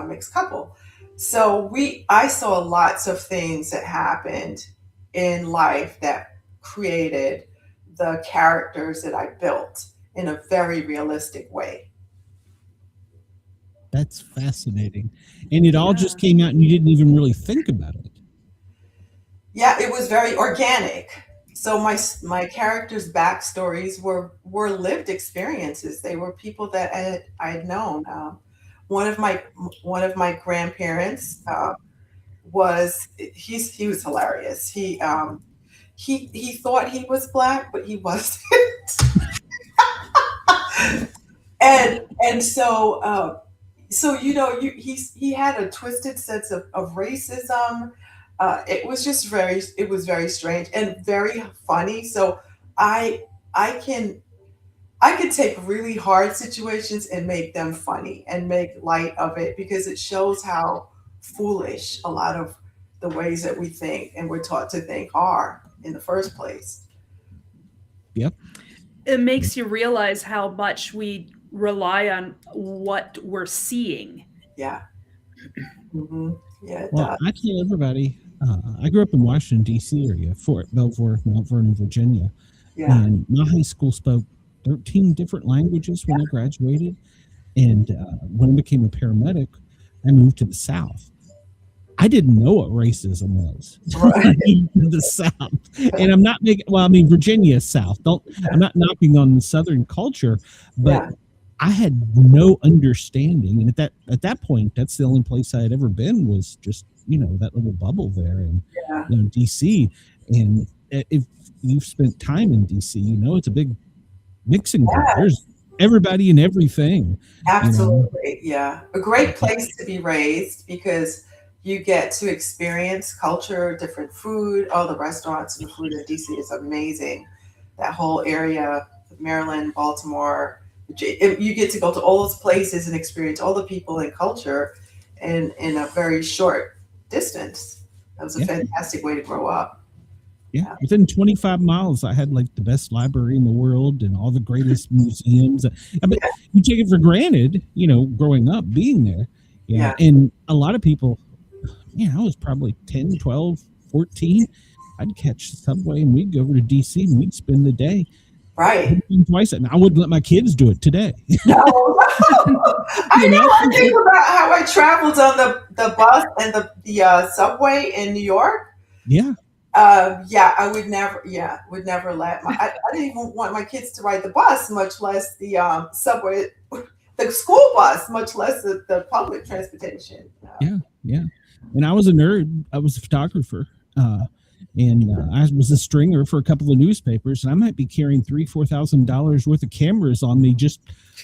mixed couple. So I saw lots of things that happened in life that created the characters that I built in a very realistic way. That's fascinating. And it all just came out and you didn't even really think about it. Yeah, it was very organic. So my characters' backstories were lived experiences. They were people that I had known. One of my grandparents was hilarious. He thought he was black, but he wasn't. and so he had a twisted sense of racism. It was very strange and very funny. So I could take really hard situations and make them funny and make light of it, because it shows how foolish a lot of the ways that we think and we're taught to think are in the first place. Yep. It makes you realize how much we rely on what we're seeing. Yeah. Mm-hmm. Yeah. Well, I tell everybody, I grew up in Washington, D.C. area, Fort Belvoir, Mount Vernon, Virginia. Yeah. And my high school spoke 13 different languages when I graduated. And when I became a paramedic, I moved to the South. I didn't know what racism was. Right. In the South. And I'm not Virginia is South. I'm not knocking on the Southern culture, but I had no understanding. And at that point, that's the only place I had ever been, was just, that little bubble there in DC. And if you've spent time in DC, it's a big mixing pot. There's everybody and everything. Absolutely. Yeah. A great place to be raised, because you get to experience culture, different food. All the restaurants and the food in DC is amazing. That whole area, Maryland, Baltimore, you get to go to all those places and experience all the people and culture in a very short distance. That was a fantastic way to grow up. Yeah. Within 25 miles, I had like the best library in the world and all the greatest museums. You take it for granted, growing up, being there. Yeah. And a lot of people, I was probably 10, 12, 14. I'd catch the subway and we'd go over to DC and we'd spend the day. Right. Twice. And I wouldn't let my kids do it today. No. I think about how I traveled on the bus and the subway in New York. Yeah. I would never let I didn't even want my kids to ride the bus, much less the subway, the school bus, much less the public transportation. Yeah. And I was a nerd. I was a photographer. And I was a stringer for a couple of newspapers, and I might be carrying $3,000-$4,000 worth of cameras on me, just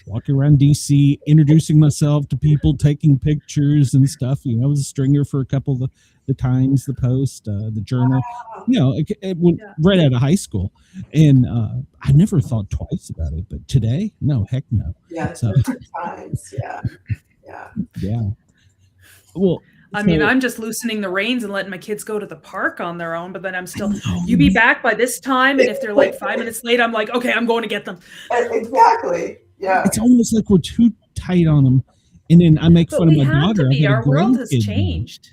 walking around DC, introducing myself to people, taking pictures and stuff. I was a stringer for a couple of the Times, the Post, the Journal. It went right out of high school, and I never thought twice about it. But today, no, heck no. Yeah, so, different times. Yeah. Well. I'm just loosening the reins and letting my kids go to the park on their own, but then I'm still, you be back by this time. And if they're like 5 minutes late, I'm like, okay, I'm going to get them. Exactly. Yeah. It's almost like we're too tight on them. And then I make fun of my daughter. Our world has changed.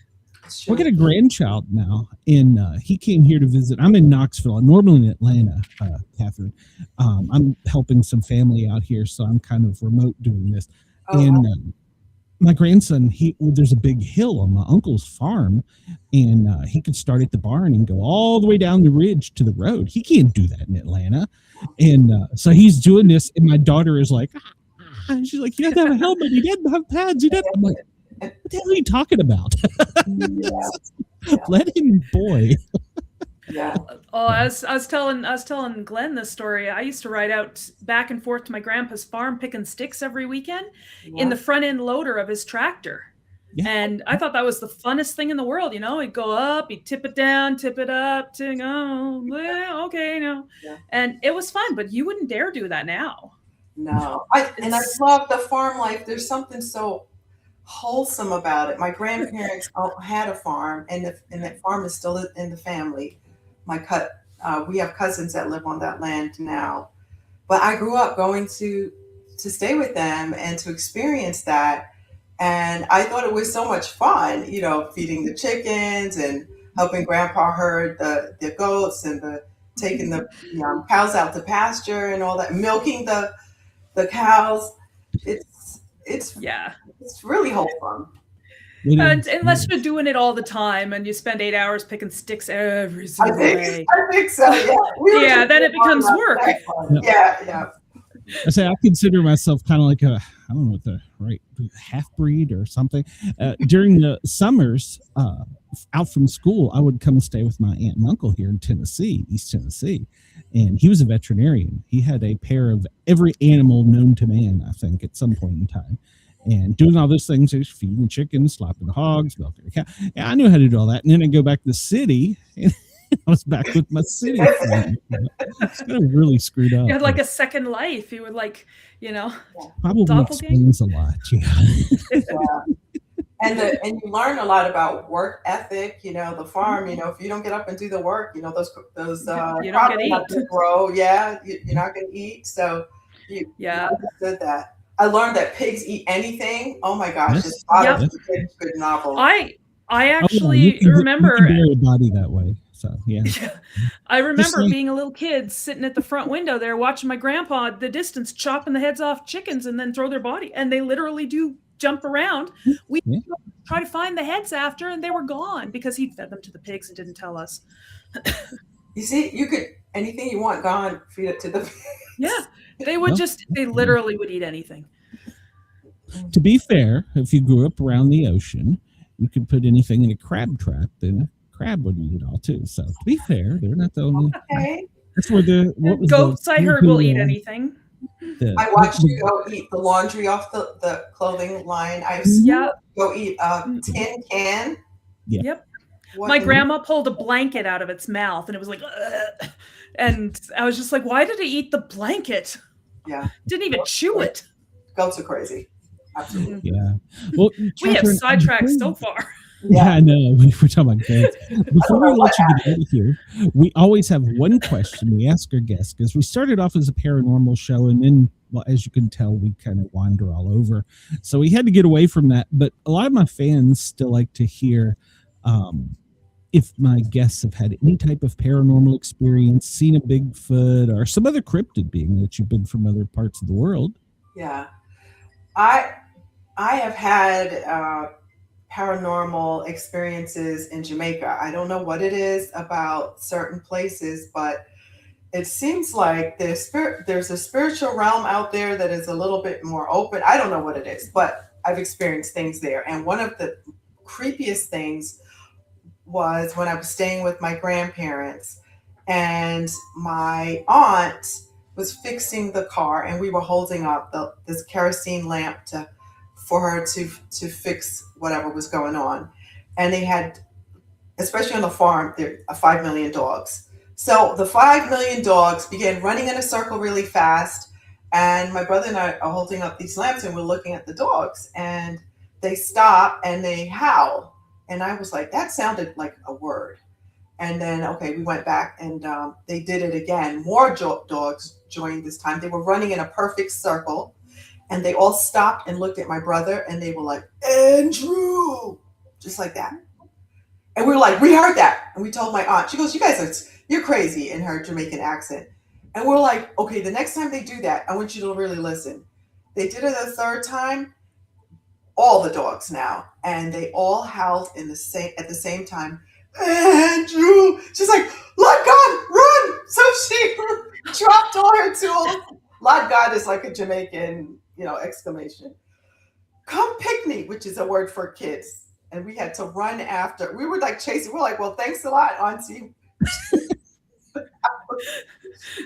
We got a grandchild now, and he came here to visit. I'm in Knoxville. I'm normally in Atlanta, Catherine. I'm helping some family out here, so I'm kind of remote doing this. My grandson, there's a big hill on my uncle's farm, and he could start at the barn and go all the way down the ridge to the road. He can't do that in Atlanta. And so he's doing this, and my daughter is like, she's like, you have to have a helmet. You didn't have pads. You didn't. I'm like, What the hell are you talking about? Yeah. Let him boy. Yeah. Oh, I was telling Glenn this story. I used to ride out back and forth to my grandpa's farm picking sticks every weekend in the front end loader of his tractor. Yeah. And I thought that was the funnest thing in the world. You know, he'd go up, he'd tip it down, tip it up, okay, Yeah. And it was fun, but you wouldn't dare do that now. No. I love the farm life. There's something so wholesome about it. My grandparents had a farm, and that farm is still in the family. We have cousins that live on that land now, but I grew up going to stay with them and to experience that. And I thought it was so much fun, feeding the chickens and helping Grandpa herd the goats and taking the cows out to pasture and all that, milking the cows. It's really wholesome. Unless you're doing it all the time and you spend 8 hours picking sticks every single day. I think so. Yeah. Then it becomes work. Yeah. I say I consider myself kind of like I don't know what the right half breed or something. During the summers, out from school, I would come stay with my aunt and uncle here in Tennessee, East Tennessee, and he was a veterinarian. He had a pair of every animal known to man, I think, at some point in time. And doing all those things, feeding chickens, slapping hogs, milking a cow. Yeah, I knew how to do all that. And then I go back to the city, and I was back with my city friend. It's kind of really screwed up. You had like a second life. You would probably explains a lot. Yeah. And you learn a lot about work ethic. The farm. If you don't get up and do the work, those you don't get not to grow. Yeah, you're not going to eat. So you understood that. I learned that pigs eat anything. Oh my gosh, it's a good novel. I actually remember you can bury a body that way. So yeah. I remember being a little kid sitting at the front window there watching my grandpa at the distance chopping the heads off chickens and then throw their body, and they literally do jump around. We try to find the heads after, and they were gone because he'd fed them to the pigs and didn't tell us. You see, you could anything you want gone, feed it to the pigs. Yeah. They literally would eat anything. To be fair, if you grew up around the ocean, you could put anything in a crab trap, then a crab would eat it all too. So to be fair, they're not the only. Okay. That's where goats I heard will eat anything. I watched you go eat the laundry off the clothing line. I've go eat a tin can. Yeah. Yep. My grandma pulled a blanket out of its mouth, and it was like, ugh. And I was just like, why did it eat the blanket? Yeah. Didn't even chew it. Goats are crazy. Absolutely. Yeah. Well, we have sidetracked so far. Yeah, I know. We're talking about goats. Before we let you get out of here, we always have one question we ask our guests, because we started off as a paranormal show, and then, well, as you can tell, we kind of wander all over. So we had to get away from that. But a lot of my fans still like to hear if my guests have had any type of paranormal experience, seen a Bigfoot or some other cryptid being that you've been from other parts of the world. Yeah. I have had paranormal experiences in Jamaica. I don't know what it is about certain places, but it seems like there's a spiritual realm out there that is a little bit more open. I don't know what it is, but I've experienced things there. And one of the creepiest things was when I was staying with my grandparents, and my aunt was fixing the car, and we were holding up this kerosene lamp for her to fix whatever was going on. And they had, especially on the farm, there are 5 million dogs. So the 5 million dogs began running in a circle really fast. And my brother and I are holding up these lamps, and we're looking at the dogs, and they stop and they howl. And I was like, that sounded like a word. And then, we went back, and they did it again. More dogs joined this time. They were running in a perfect circle, and they all stopped and looked at my brother, and they were like, Andrew, just like that. And we were like, we heard that. And we told my aunt. She goes, you're crazy, in her Jamaican accent. And we're like, okay, the next time they do that, I want you to really listen. They did it a third time. All the dogs now, and they all howled at the same time. Andrew, she's like, Lord God, run! So she dropped all her tools. Lord God is like a Jamaican, exclamation. come pick me, which is a word for kids. And we had to run after. We were like chasing. We're like, well, thanks a lot, Auntie.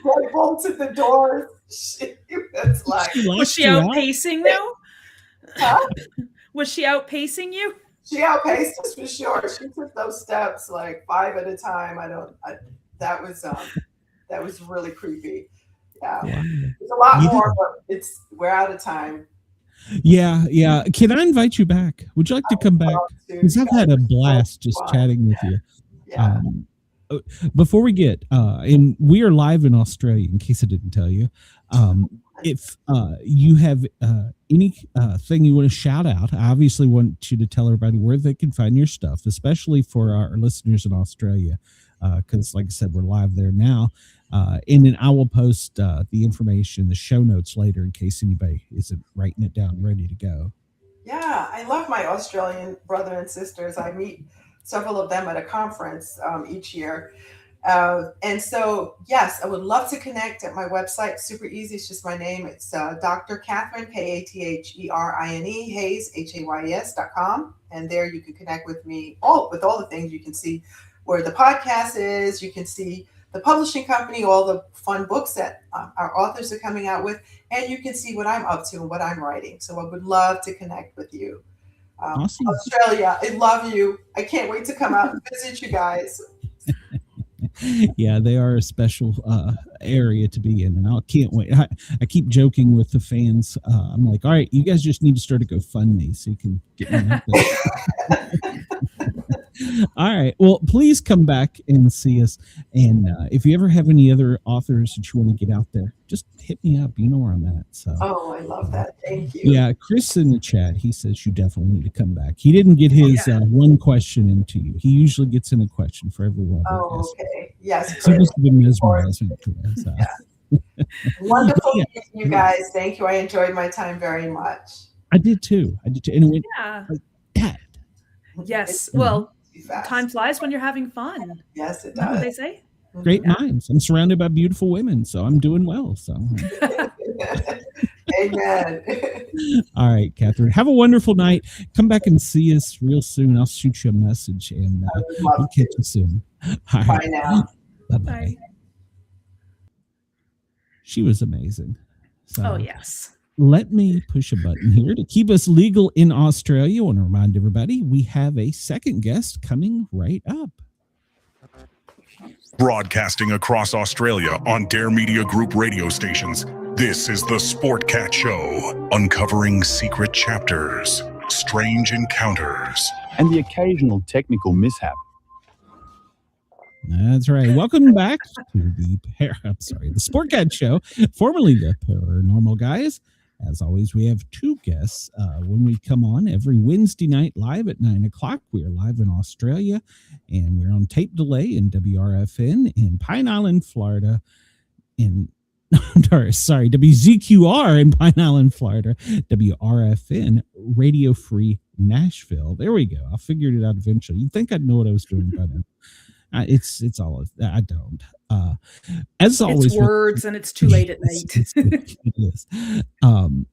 Like bolted the doors. It's like, was she outpacing though? Huh? Was she outpacing you? She outpaced us for sure. She took those steps like 5 at a time. That was really creepy. Yeah. There's a lot more, but we're out of time. Yeah. Can I invite you back? Would you like to come back? Because I've had a blast just chatting with you. Yeah. Before we get, and we are live in Australia, in case I didn't tell you. If you have any thing you want to shout out, I obviously want you to tell everybody where they can find your stuff, especially for our listeners in Australia, because like I said, we're live there now. And then I will post the information, the show notes later in case anybody isn't writing it down, ready to go. Yeah, I love my Australian brother and sisters. I meet several of them at a conference each year. And so, yes, I would love to connect at my website. Super easy. It's just my name. It's Dr. Katherine, Katherine, Hayes, HAYES.com. And there you can connect with me with all the things. You can see where the podcast is. You can see the publishing company, all the fun books that our authors are coming out with. And you can see what I'm up to and what I'm writing. So I would love to connect with you. Awesome. Australia, I love you. I can't wait to come out and visit you guys. Yeah, they are a special area to be in, and I can't wait. I keep joking with the fans. I'm like, all right, you guys just need to start a GoFundMe so you can get me out there. All right. Well, please come back and see us. And if you ever have any other authors that you want to get out there, just hit me up. You know where I'm at. So. Oh, I love that. Thank you. Yeah, Chris in the chat, he says you definitely need to come back. He didn't get his one question into you. He usually gets in a question for everyone. Oh, okay. Yes. So just been mesmerizing. Wonderful meeting you guys. Thank you. I enjoyed my time very much. I did too. And it went like that. Yes. Well, time flies when you're having fun. Yes, it That's does. what they say. Great minds. I'm surrounded by beautiful women, so I'm doing well. So, amen. All right, Katherine. Have a wonderful night. Come back and see us real soon. I'll shoot you a message, and we'll catch you soon. All right. Bye now. Bye. She was amazing. So, oh yes. Let me push a button here to keep us legal in Australia. I want to remind everybody we have a second guest coming right up. Broadcasting across Australia on Dare Media Group radio stations, this is the Sportcat Show, uncovering secret chapters, strange encounters, and the occasional technical mishap. That's right. Welcome back to the Sportcat Show, formerly the Paranormal Guys. As always, we have two guests when we come on every Wednesday night live at 9 o'clock. We are live in Australia, and we're on tape delay in WRFN in Pine Island, Florida. WZQR in Pine Island, Florida. WRFN, Radio Free Nashville. There we go. I figured it out eventually. You'd think I'd know what I was doing by now. It's all I don't. As always, it's words, and it's too late at night. It is. And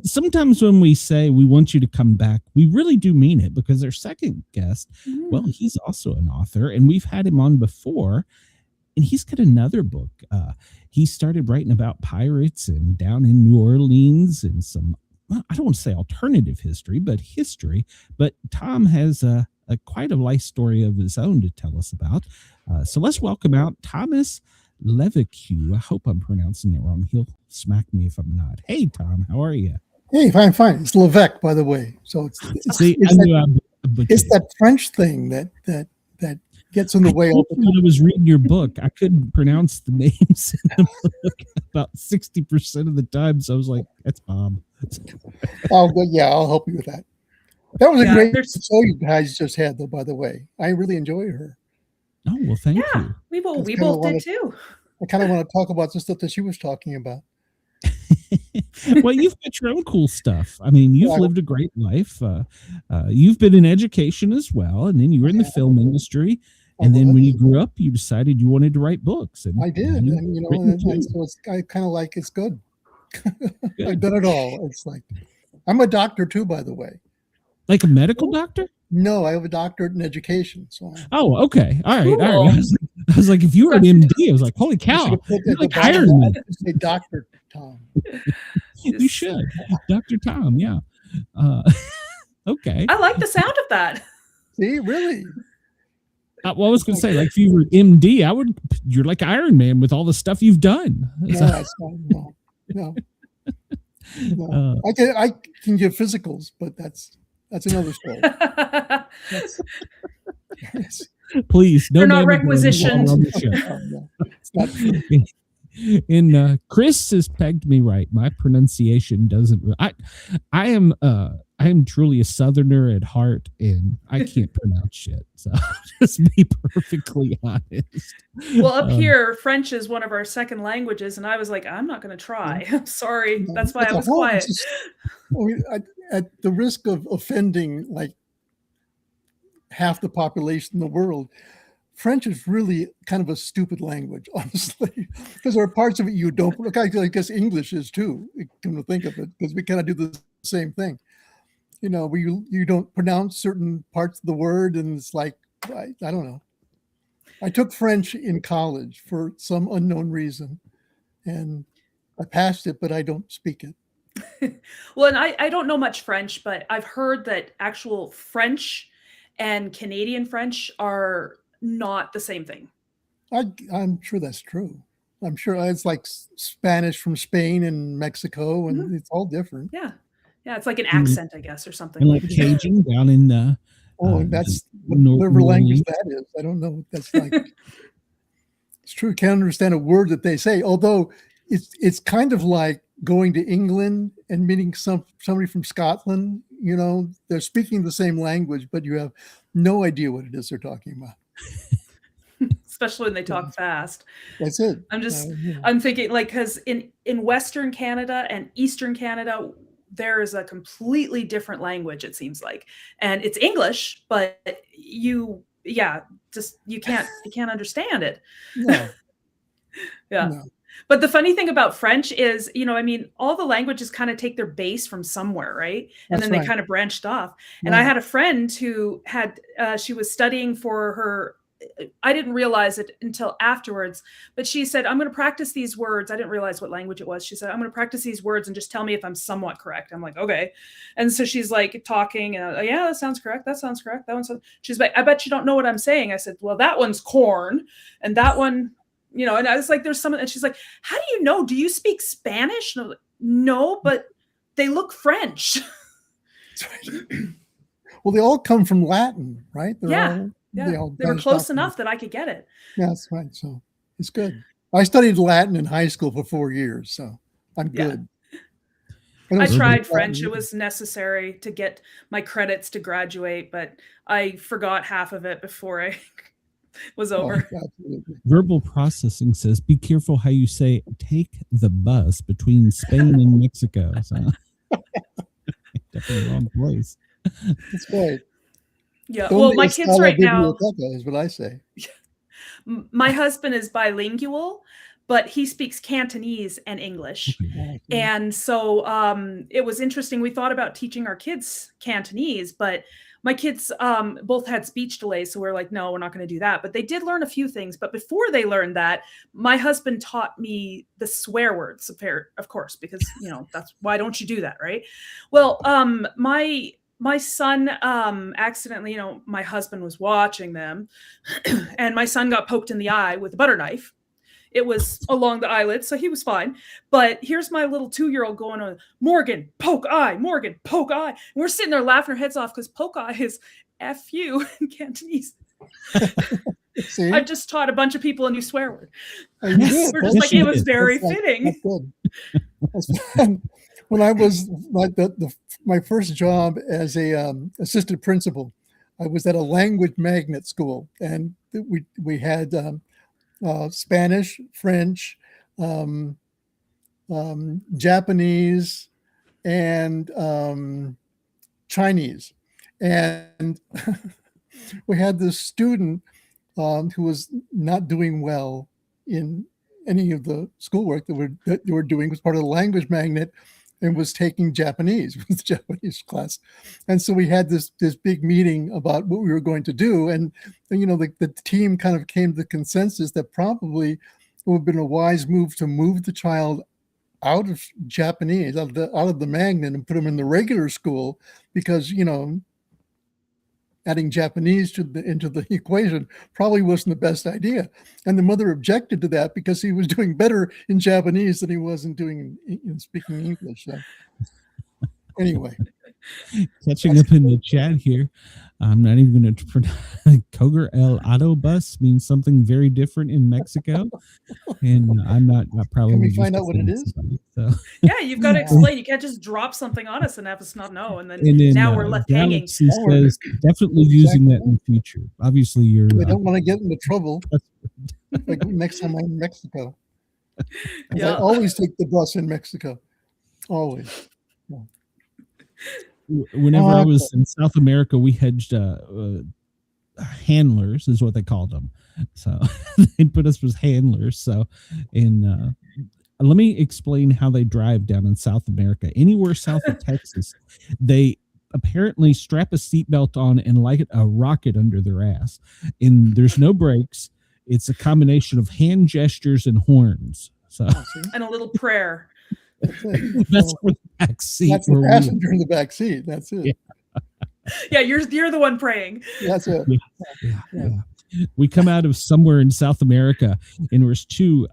sometimes when we say we want you to come back, we really do mean it, because our second guest, well, he's also an author, and we've had him on before, and he's got another book. He started writing about pirates and down in New Orleans and some, I don't want to say alternative history, but history. But Tom has quite a life story of his own to tell us about. So let's welcome out Thomas Leveque. I hope I'm pronouncing it wrong. He'll smack me if I'm not. Hey, Tom, how are you? Hey, fine. It's Leveque, by the way. So it's that French thing that gets in the way all the time. When I was reading your book, I couldn't pronounce the names in the book about 60% of the time. So I was like, that's Bob. Oh, well, yeah, I'll help you with that. That was a great show you guys just had, though, by the way. I really enjoyed her. Oh, well, thank you. We both did too. I kind of want to talk about the stuff that she was talking about. Well, you've got your own cool stuff. I mean, you've lived a great life. You've been in education as well, and then you were in the film industry. And then when you grew up, you decided you wanted to write books. And I did. And, so I kind of like, it's good. I've done it all. It's like, I'm a doctor too, by the way. Like a medical doctor? No, I have a doctorate in education. So. Oh, okay. All right. Cool. All right. I was like, if you were an MD, I was like, holy cow. You're like Iron Man. Say Dr. Tom. You should. Dr. Tom, yeah. Okay. I like the sound of that. See, really? Well, I was going to say, like, if you were MD, you're like Iron Man with all the stuff you've done. No. I can give physicals, but that's another story. Please, no. They're not requisitioned. No, it's not true. And Chris has pegged me right. My pronunciation doesn't. I am truly a Southerner at heart, and I can't pronounce shit. So just be perfectly honest. Well, up here, French is one of our second languages, and I was like, I'm not going to try. I'm sorry. That's why I was quiet. At the risk of offending like half the population in the world, French is really kind of a stupid language, honestly, because there are parts of it you don't. Look, I guess English is too. Come to think of it, because we kind of do the same thing. You know, where you don't pronounce certain parts of the word, and it's like I don't know. I took French in college for some unknown reason, and I passed it, but I don't speak it. Well, and I don't know much French, but I've heard that actual French and Canadian French are not the same thing. I'm sure that's true. I'm sure it's like Spanish from Spain and Mexico, and it's all different. Yeah, it's like an accent, I guess, or something. And like Cajun down in the. That's whatever language that is. I don't know what that's like. It's true. Can't understand a word that they say. Although it's kind of like going to England and meeting somebody from Scotland. You know, they're speaking the same language, but you have no idea what it is they're talking about. Especially when they talk fast. That's it. I'm thinking, like, because in Western Canada and Eastern Canada, there is a completely different language, it seems like, and it's English, but you can't understand it. No. Yeah. No. But the funny thing about French is, all the languages kind of take their base from somewhere, right? And then they kind of branched off. And I had a friend who had, she was studying for her, I didn't realize it until afterwards, but she said, I'm going to practice these words. I didn't realize what language it was. She said, I'm going to practice these words and just tell me if I'm somewhat correct. I'm like, okay. And so she's like talking, and yeah, that sounds correct. That sounds correct. That one sounds, she's like, I bet you don't know what I'm saying. I said, well, that one's corn. And that one, and I was like, there's some, and she's like, how do you know? Do you speak Spanish? And I was like, no, but they look French. Well, they all come from Latin, right? They were close enough that I could get it. Yeah, that's right. So it's good. I studied Latin in high school for 4 years, so I'm good. I tried French. It was necessary to get my credits to graduate, but I forgot half of it before I was over. Verbal processing says, be careful how you say take the bus between Spain and Mexico. So definitely the wrong place. That's great. Yeah. Well, my kids right now is what I say. My husband is bilingual, but he speaks Cantonese and English. And so it was interesting. We thought about teaching our kids Cantonese, but my kids both had speech delays. So we're like, no, we're not going to do that. But they did learn a few things. But before they learned that, my husband taught me the swear words, of course, because, that's why don't you do that, right? Well, my son accidentally, my husband was watching them, and my son got poked in the eye with a butter knife. It was along the eyelid, so he was fine. But here's my little 2-year-old going on, Morgan, poke eye, Morgan, poke eye. And we're sitting there laughing our heads off because poke eye is F you in Cantonese. I just taught a bunch of people a new swear word. We're just like, it was very fitting. That's good. When I was my first job as a assistant principal, I was at a language magnet school, and we had Spanish, French, Japanese, and Chinese, and we had this student who was not doing well in any of the schoolwork that we were doing. Was part of the language magnet. and was taking Japanese with the Japanese class. And so we had this big meeting about what we were going to do. And the team kind of came to the consensus that probably it would have been a wise move to move the child out of Japanese, out of the magnet, and put him in the regular school, because, adding Japanese into the equation probably wasn't the best idea. And the mother objected to that because he was doing better in Japanese than he was in speaking English. So anyway. Catching up in the chat here. I'm not even going to pronounce Coger el Autobus means something very different in Mexico. And I'm not probably. Can we find out what it is? So. Yeah, you've got to explain. You can't just drop something on us and have us not know. And then now we're left hanging. Galaxy says definitely using that in the future. Obviously, you're. We don't want to get into trouble. Like next time I'm in Mexico. Yeah. I always take the bus in Mexico. Always. Yeah. Whenever I was in South America, we hedged handlers, is what they called them. So they put us as handlers. So, let me explain how they drive down in South America. Anywhere south of Texas, they apparently strap a seatbelt on and light a rocket under their ass. And there's no brakes. It's a combination of hand gestures and horns. So and a little prayer. That's for the back seat. That's the passenger in the back seat. That's it. Yeah, you're the one praying. That's it. Yeah. We come out of somewhere in South America, and there was two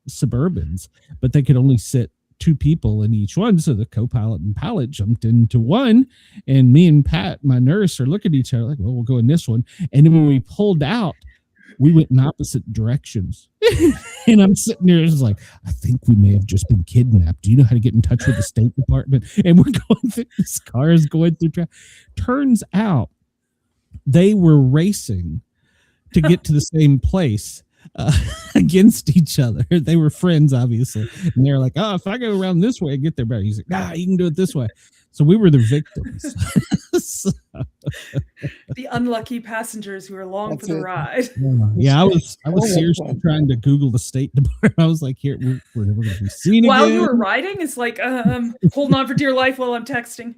Suburbans, but they could only sit two people in each one. So the co-pilot and pilot jumped into one, and me and Pat, my nurse, are looking at each other like, well, we'll go in this one. And then when we pulled out, we went in opposite directions. And I'm sitting there just like, I think we may have just been kidnapped. Do you know how to get in touch with the State Department? And we're going through, this car is going through traffic. Turns out they were racing to get to the same place against each other. They were friends, obviously. And they're like, oh, if I go around this way, I get there better. He's like, nah, you can do it this way. So we were the victims. The unlucky passengers who were along for the ride. Yeah, I was seriously trying to Google the State Department. I was like, here, we're never going to be seen while again. You were riding, it's like, holding on for dear life while I'm texting.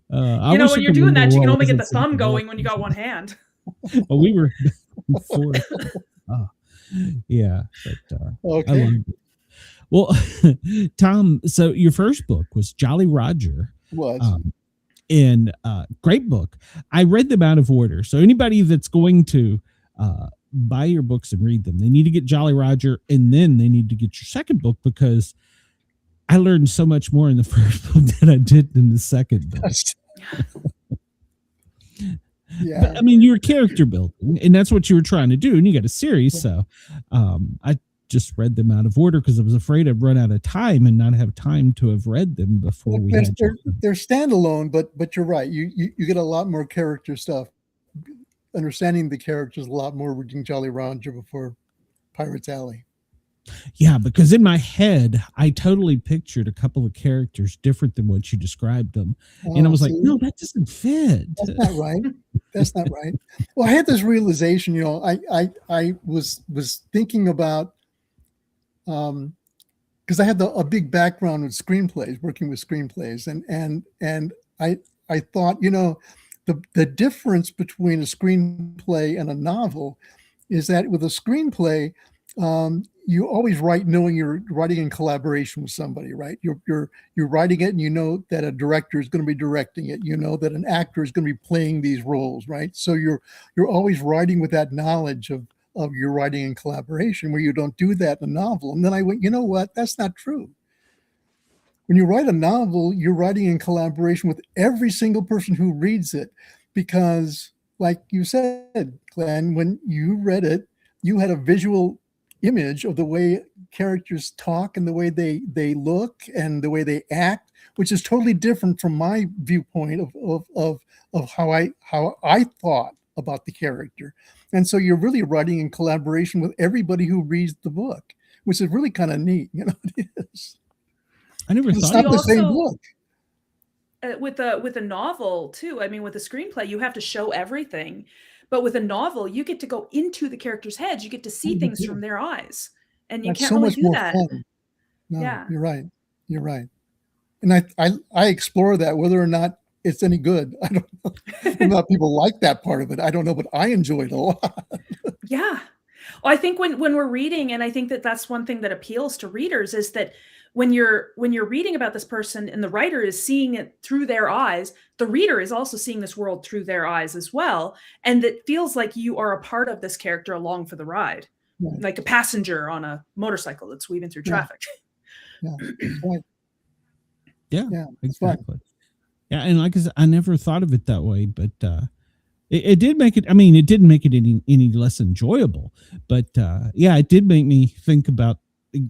When you're doing that, you can only get the thumb going when you got one hand. Well, we were before. Yeah. But, okay. Well, Tom, so your first book was Jolly Roger. And great book. I read them out of order. So anybody that's going to buy your books and read them, they need to get Jolly Roger, and then they need to get your second book, because I learned so much more in the first book than I did in the second book. Yeah. But, I mean, you were character building, and that's what you were trying to do, and you got a series. So I just read them out of order because I was afraid I'd run out of time and not have time to have read them before we had. They're standalone, but you're right. You get a lot more character stuff. Understanding the characters a lot more reading Jolly Roger before Pirates Alley. Yeah, because in my head, I totally pictured a couple of characters different than what you described them. And I was like, no, that doesn't fit. That's not right. That's not right. Well, I had this realization, I was thinking about, because I had a big background with screenplays, working with screenplays. And I thought, the difference between a screenplay and a novel is that with a screenplay, you always write knowing you're writing in collaboration with somebody, right? You're writing it, and you know that a director is going to be directing it. You know that an actor is going to be playing these roles, right? So you're always writing with that knowledge of your writing in collaboration, where you don't do that in a novel. And then I went, you know what? That's not true. When you write a novel, you're writing in collaboration with every single person who reads it, because, like you said, Glenn, when you read it, you had a visual image of the way characters talk and the way they look and the way they act, which is totally different from my viewpoint of how I thought about the character. And so you're really writing in collaboration with everybody who reads the book, which is really kind of neat. It is. I never thought it's not the same book. With a novel too. I mean, with a screenplay, you have to show everything. But with a novel, you get to go into the characters' heads. You get to see things from their eyes, and you can't really do that. No, yeah, you're right. You're right. And I explore that, whether or not it's any good. I don't know. Whether or not people like that part of it, I don't know, but I enjoy it a lot. Yeah. Well, I think when we're reading, and I think that that's one thing that appeals to readers, is that when you're reading about this person and the writer is seeing it through their eyes, the reader is also seeing this world through their eyes as well. And it feels like you are a part of this character along for the ride, Right. like a passenger on a motorcycle that's weaving through traffic. Yeah. Right. Yeah, Yeah, exactly. Yeah, and like I said, I never thought of it that way, but it did make it. I mean, it didn't make it any less enjoyable, but yeah, it did make me think about,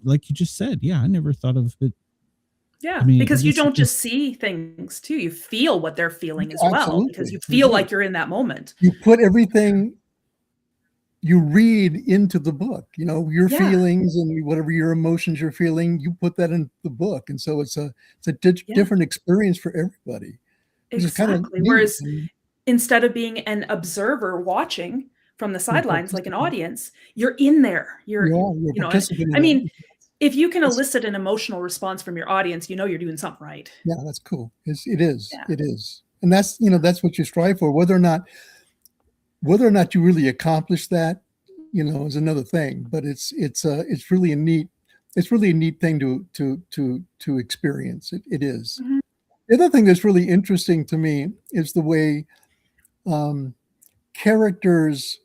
like you just said. Yeah, I never thought of it. Yeah, I mean, because you don't just see things too; you feel what they're feeling as well, Absolutely. because you feel like you're in that moment. You put everything you read into the book, your Yeah. feelings and whatever your emotions you're feeling, you put that in the book. And so it's a different experience for everybody. Which is kind of Exactly. neat. Whereas instead of being an observer watching from the sidelines, like an audience, you're in there. You're participating. I mean, if you can elicit an emotional response from your audience, you're doing something right. Yeah, that's cool. It is. Yeah. It is. And that's what you strive for. Whether or not you really accomplish that, is another thing. But it's really a neat thing to experience. It is. Mhm. The other thing that's really interesting to me is the way characters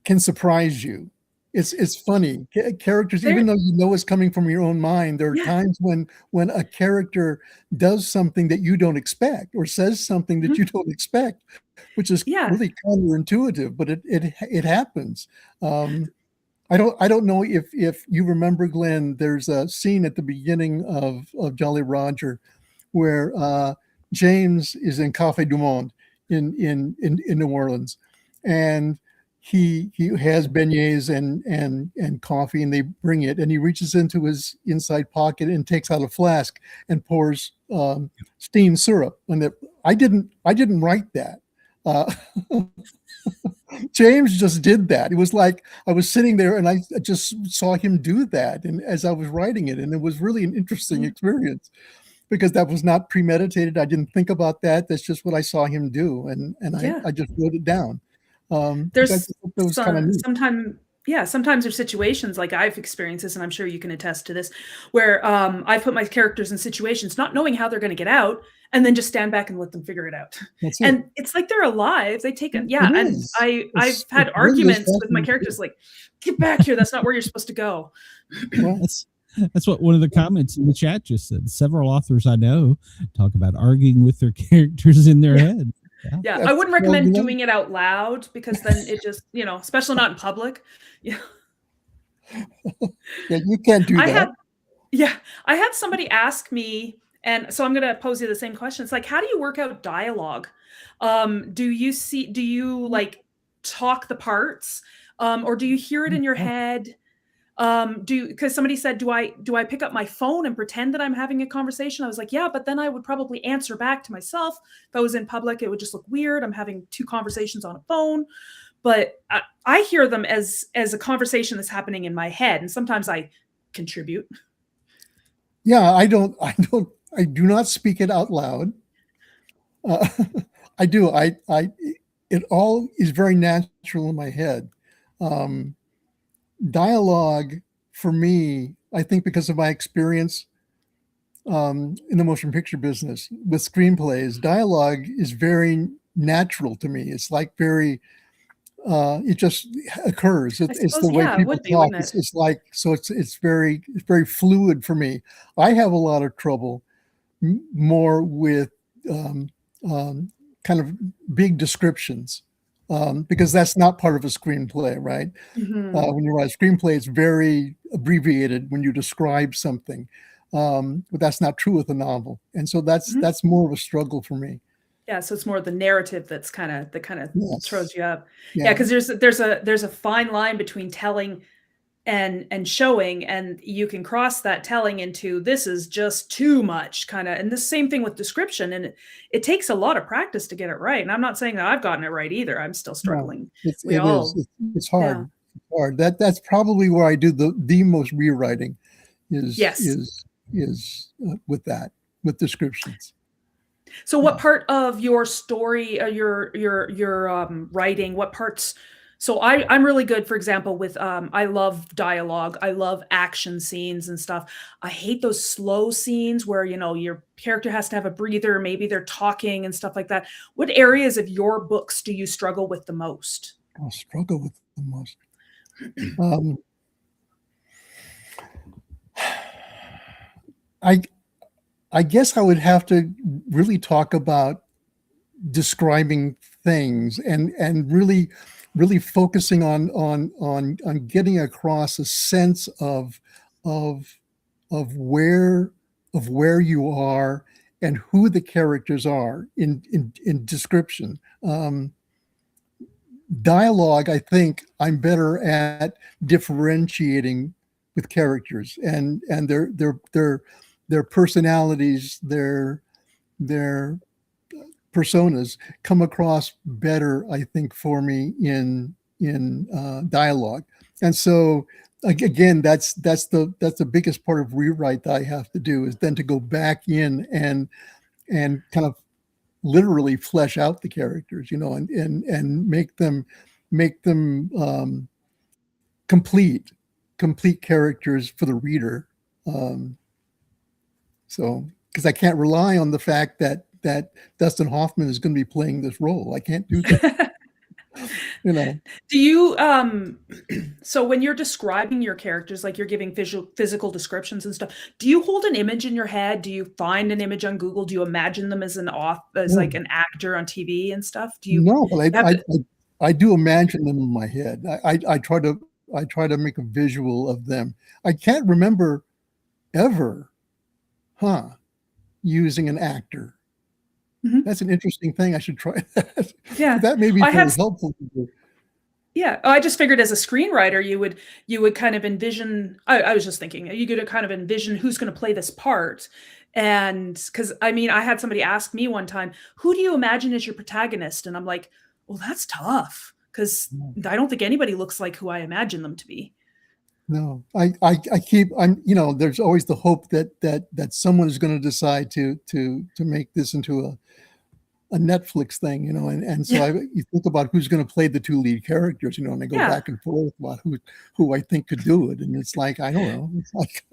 can surprise you. It's funny. Characters, even though you know it's coming from your own mind, there are times when a character does something that you don't expect, or says something that you don't expect, which is really counterintuitive, but it happens. I don't know if you remember, Glenn. There's a scene at the beginning of Jolly Roger where James is in Café du Monde in New Orleans, and he has beignets and coffee, and they bring it, and he reaches into his inside pocket and takes out a flask and pours steamed syrup. And I didn't write that. James just did that. It was like I was sitting there and I just saw him do that, and as I was writing it, and it was really an interesting experience because that was not premeditated. I didn't think about that. That's just what I saw him do, and I just wrote it down. There's sometimes there's situations, like I've experienced this, and I'm sure you can attest to this, where I put my characters in situations not knowing how they're going to get out, and then just stand back and let them figure it out. And it's like they're alive. They take it. Yeah. And I've had arguments with my characters, like, get back here. That's not where you're supposed to go. Well, that's what one of the comments in the chat just said. Several authors I know talk about arguing with their characters in their head. Yeah, I wouldn't recommend doing it out loud, because then it just, especially not in public. Yeah, you can't do that. I had somebody ask me, and so I'm going to pose you the same question. It's like, how do you work out dialogue? Do you like talk the parts, or do you hear it in your head? Because somebody said, do I pick up my phone and pretend that I'm having a conversation? I was like, yeah, but then I would probably answer back to myself. If I was in public, it would just look weird. I'm having two conversations on a phone, but I hear them as a conversation that's happening in my head. And sometimes I contribute. Yeah, I do not speak it out loud. I do. It all is very natural in my head. Dialogue for me, I think because of my experience in the motion picture business with screenplays, dialogue is very natural to me. It's like very, it just occurs. It's the way people talk. It's like, so it's very fluid for me. I have a lot of trouble more with kind of big descriptions. Because that's not part of a screenplay, right? Mm-hmm. When you write a screenplay, it's very abbreviated when you describe something, but that's not true with a novel, and so that's more of a struggle for me. Yeah, so it's more the narrative that kind of throws you up. Yeah, because there's a fine line between telling and showing, and you can cross that telling into this is just too much kind of, and the same thing with description, and it takes a lot of practice to get it right. And I'm not saying that I've gotten it right either. I'm still struggling. It's hard. Yeah. It's hard. That's probably where I do the most rewriting is with descriptions. So what part of your story, your writing, what parts? So I'm really good, for example, with I love dialogue. I love action scenes and stuff. I hate those slow scenes where, your character has to have a breather, maybe they're talking and stuff like that. What areas of your books do you struggle with the most? I'll struggle with the most. I guess I would have to really talk about describing things and really focusing on getting across a sense of where you are and who the characters are in description. Dialogue, I think I'm better at differentiating with characters and their personalities, their personas come across better, I think, for me in dialogue. And so again, that's the biggest part of rewrite that I have to do, is then to go back in and kind of literally flesh out the characters, and make them complete characters for the reader. So, because I can't rely on the fact that Dustin Hoffman is going to be playing this role. I can't do that. Do you so when you're describing your characters, like you're giving physical descriptions and stuff, do you hold an image in your head? Do you find an image on Google? Do you imagine them as like an actor on TV and stuff? Do you? No, but I do imagine them in my head. I try to make a visual of them. I can't remember ever using an actor. Mm-hmm. That's an interesting thing. I should try that. Yeah, that may be very helpful. Yeah, I just figured as a screenwriter, you would kind of envision. I was just thinking you could kind of envision who's going to play this part, and because I had somebody ask me one time, "Who do you imagine as your protagonist?" And I'm like, "Well, that's tough because I don't think anybody looks like who I imagine them to be." No, there's always the hope that someone is going to decide to make this into a Netflix thing, and so you think about who's going to play the two lead characters, and I go back and forth about who I think could do it, and it's like, I don't know, it's like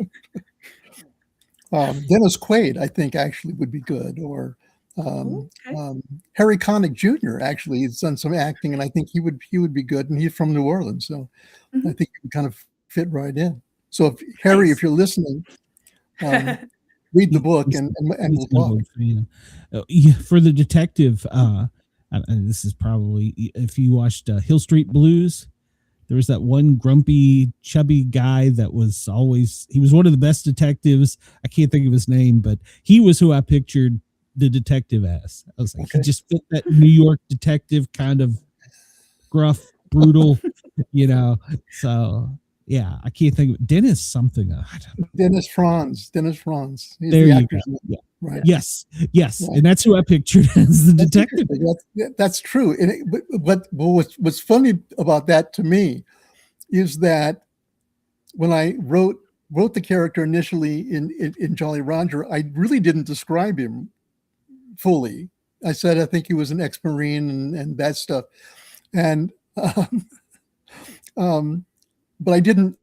Dennis Quaid, I think actually would be good, or Harry Connick Jr. actually has done some acting, and I think he would be good, and he's from New Orleans, so I think he would kind of fit right in. So Harry, if you're listening, read the book and we'll talk. For the detective, this is probably, if you watched Hill Street Blues, there was that one grumpy, chubby guy that was he was one of the best detectives. I can't think of his name, but he was who I pictured the detective as. I was like, he just fit that New York detective kind of gruff, brutal, so. Yeah, I can't think of Dennis something. Dennis Franz. He's there you go. Yeah. Right. Yes. Yeah. And that's who I pictured as the detective. That's true. But what's funny about that to me is that when I wrote the character initially in Jolly Roger, I really didn't describe him fully. I said I think he was an ex-Marine and that stuff, and but I didn't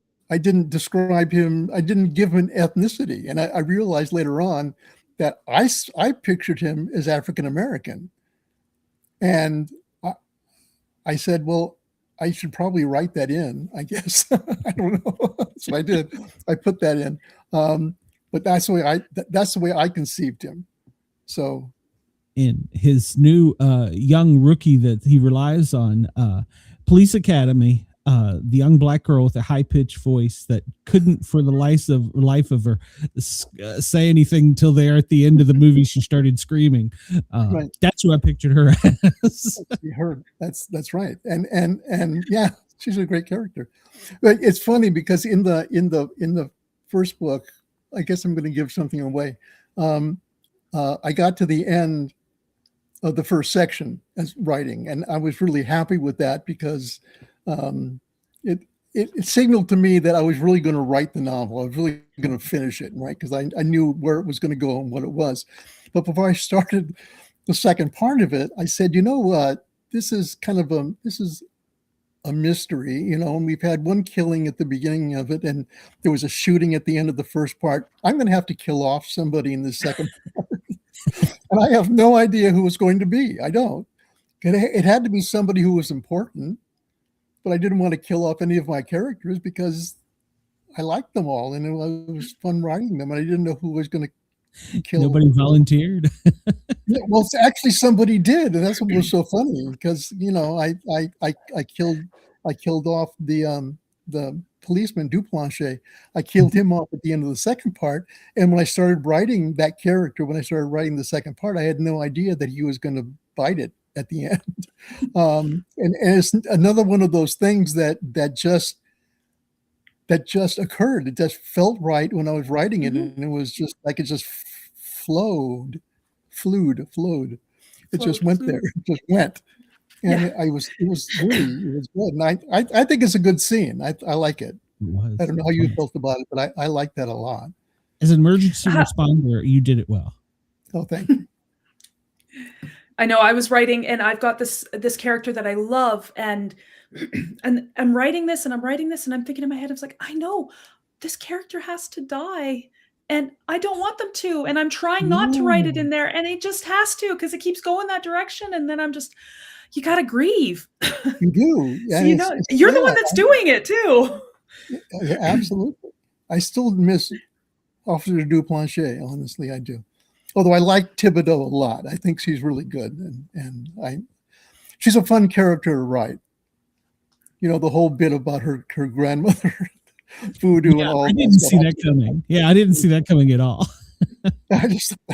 describe him. I didn't give him an ethnicity. And I realized later on that I pictured him as African-American. And I said, well, I should probably write that in, I guess. I don't know. So I did. I put that in. But that's the way I conceived him. So in his new young rookie that he relies on, Police Academy, the young black girl with a high-pitched voice that couldn't for the life of her say anything until there at the end of the movie she started screaming. Right. That's who I pictured her as. That's right. And yeah, she's a great character. But it's funny because in the first book, I guess I'm going to give something away. I got to the end of the first section as writing, and I was really happy with that because it signaled to me that I was really going to write the novel. I was really going to finish it, right? Because I knew where it was going to go and what it was. But before I started the second part of it, I said, you know what? This is a mystery, and we've had one killing at the beginning of it, and there was a shooting at the end of the first part. I'm going to have to kill off somebody in the second part. And I have no idea who it's going to be. I don't. It had to be somebody who was important, but I didn't want to kill off any of my characters because I liked them all, and it was fun writing them, and I didn't know who was going to kill. Nobody volunteered. Yeah, well, actually, somebody did, and that's what was so funny because I killed off the policeman Duplanche. I killed him off at the end of the second part, and when I started writing that character, when I started writing the second part, I had no idea that he was going to bite it at the end. And it's another one of those things that just occurred. It just felt right when I was writing it, and it was just like it just flowed. It just went there. It just went, and it was good. And I think it's a good scene. I like it. I don't know how you felt about it, but I like that a lot. As an emergency responder, you did it well. Oh, thank you. I know I was writing, and I've got this character that I love, and I'm writing this, and I'm thinking in my head, I was like, I know this character has to die. And I don't want them to. And I'm trying not to write it in there. And it just has to because it keeps going that direction. And then I'm just, you got to grieve. You do. So you're the one that's doing it too. Yeah, absolutely. I still miss Officer Duplanche. Honestly, I do. Although I like Thibodeau a lot. I think she's really good. And she's a fun character to write. The whole bit about her grandmother. Voodoo and all. I didn't see that coming. Yeah, I didn't see that coming at all. That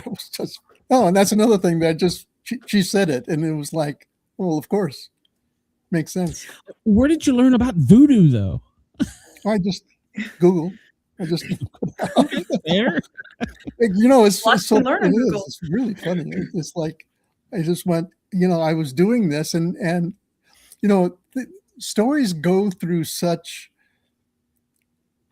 was just and that's another thing that she said it, and it was like, well, of course, makes sense. Where did you learn about voodoo, though? I just Google. I just there. It's so learn Google. It's really funny. It's like I just went. I was doing this, and the stories go through such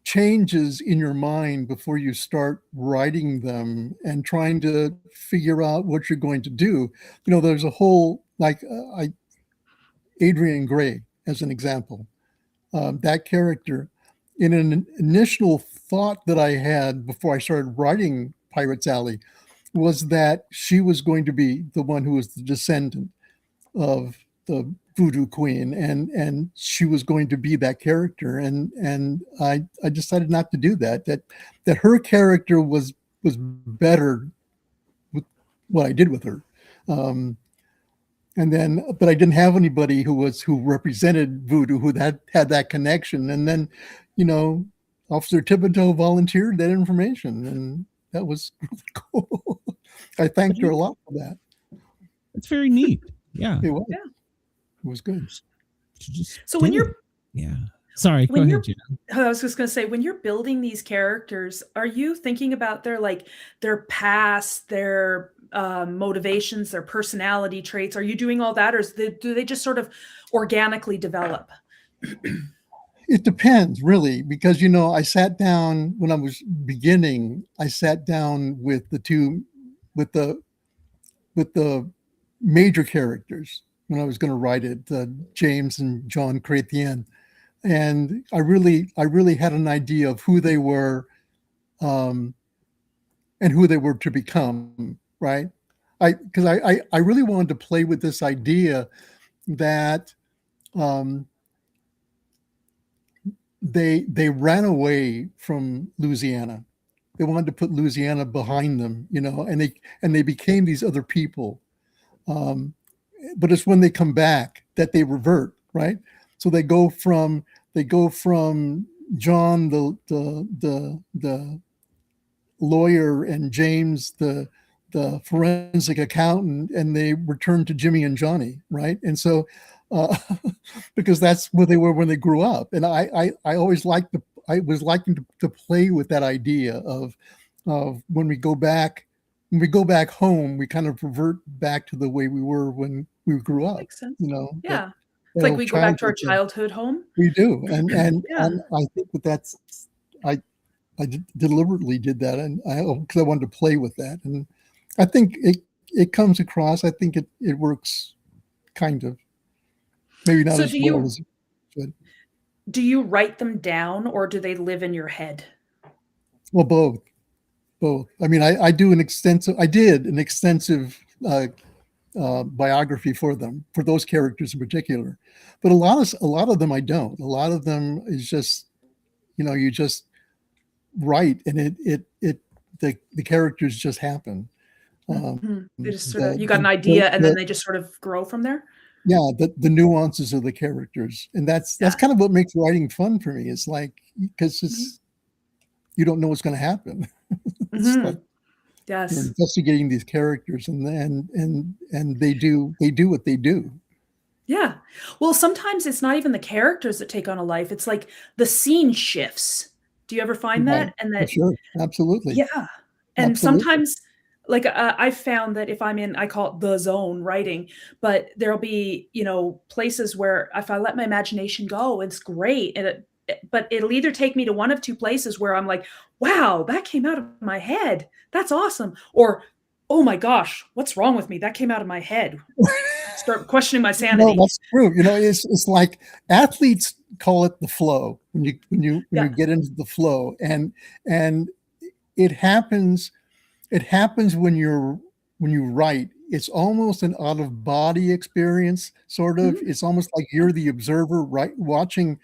changes in your mind before you start writing them and trying to figure out what you're going to do. There's a whole Adrian Gray as an example. That character, in an initial thought that I had before I started writing Pirates Alley, was that she was going to be the one who was the descendant of the voodoo queen, and she was going to be that character, and I decided not to do that. That her character was better with what I did with her, but I didn't have anybody who represented voodoo who had that connection. And then Officer Thibodeau volunteered that information, and that was really cool. I thanked her a lot for that. It's very neat. Yeah, it was. Yeah. It was good. So when you're sorry, go ahead, Gina. I was just going to say, when you're building these characters, are you thinking about their past, their motivations, their personality traits? Are you doing all that, or do they just sort of organically develop? It depends, really, because I sat down when I was beginning. I sat down with the major characters when I was going to write it, James and John Chretien, and I really had an idea of who they were, and who they were to become. Right? Because I really wanted to play with this idea that they ran away from Louisiana. They wanted to put Louisiana behind them, and they became these other people. But it's when they come back that they revert, right? So they go from John the lawyer and James the forensic accountant, and they return to Jimmy and Johnny, right? And so because that's what they were when they grew up, and I always was liking to play with that idea of when we go back home, we kind of revert back to the way we were when we grew up. Makes sense. Yeah. It's like we go back to our childhood. childhood home. We do, and Yeah. I think that's I deliberately did that, and because I wanted to play with that, and I think it comes across. I think it works, kind of, maybe not So as do well you as it should. do you write them down, or do they live in your head? Well, both. I mean, I did an extensive biography for them, for those characters in particular, but a lot of them I don't. A lot of them is just, you just write, and the characters just happen. They just sort of, you got an idea, and then they just sort of grow from there. Yeah, the nuances of the characters, and that's kind of what makes writing fun for me. It's like, because you don't know what's going to happen. It's like you're Yes. investigating these characters, and they do what they do. Yeah. Well, sometimes it's not even the characters that take on a life. It's like the scene shifts. Do you ever find Right. that? And that, Sure, absolutely. yeah. And Absolutely. sometimes, like, I've found that if I'm in, I call it the zone writing, but there'll be, places where if I let my imagination go, it's great. But it'll either take me to one of two places where I'm like, wow, that came out of my head. That's awesome. Or, oh my gosh, what's wrong with me? That came out of my head. Start questioning my sanity. No, that's true. It's like athletes call it the flow, when you get into the flow, and it happens when you write. It's almost an out of body experience, sort of. It's almost like you're the observer, right, watching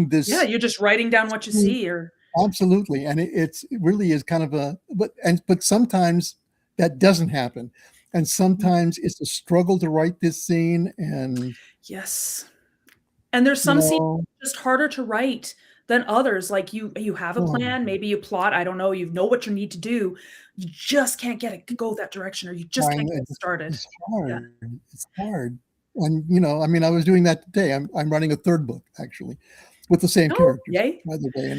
this. Yeah, you're just writing down what you see, or absolutely, and it really is kind of but sometimes that doesn't happen, and sometimes it's a struggle to write this scene, and yes. And there's some scenes just harder to write than others. Like you have a plan, maybe you plot, I don't know, you know what you need to do. You just can't get it to go that direction, or you just can't get started. It's hard. Yeah. It's hard. And I mean, I was doing that today. I'm writing a third book, actually, with the same characters, yay. by the way.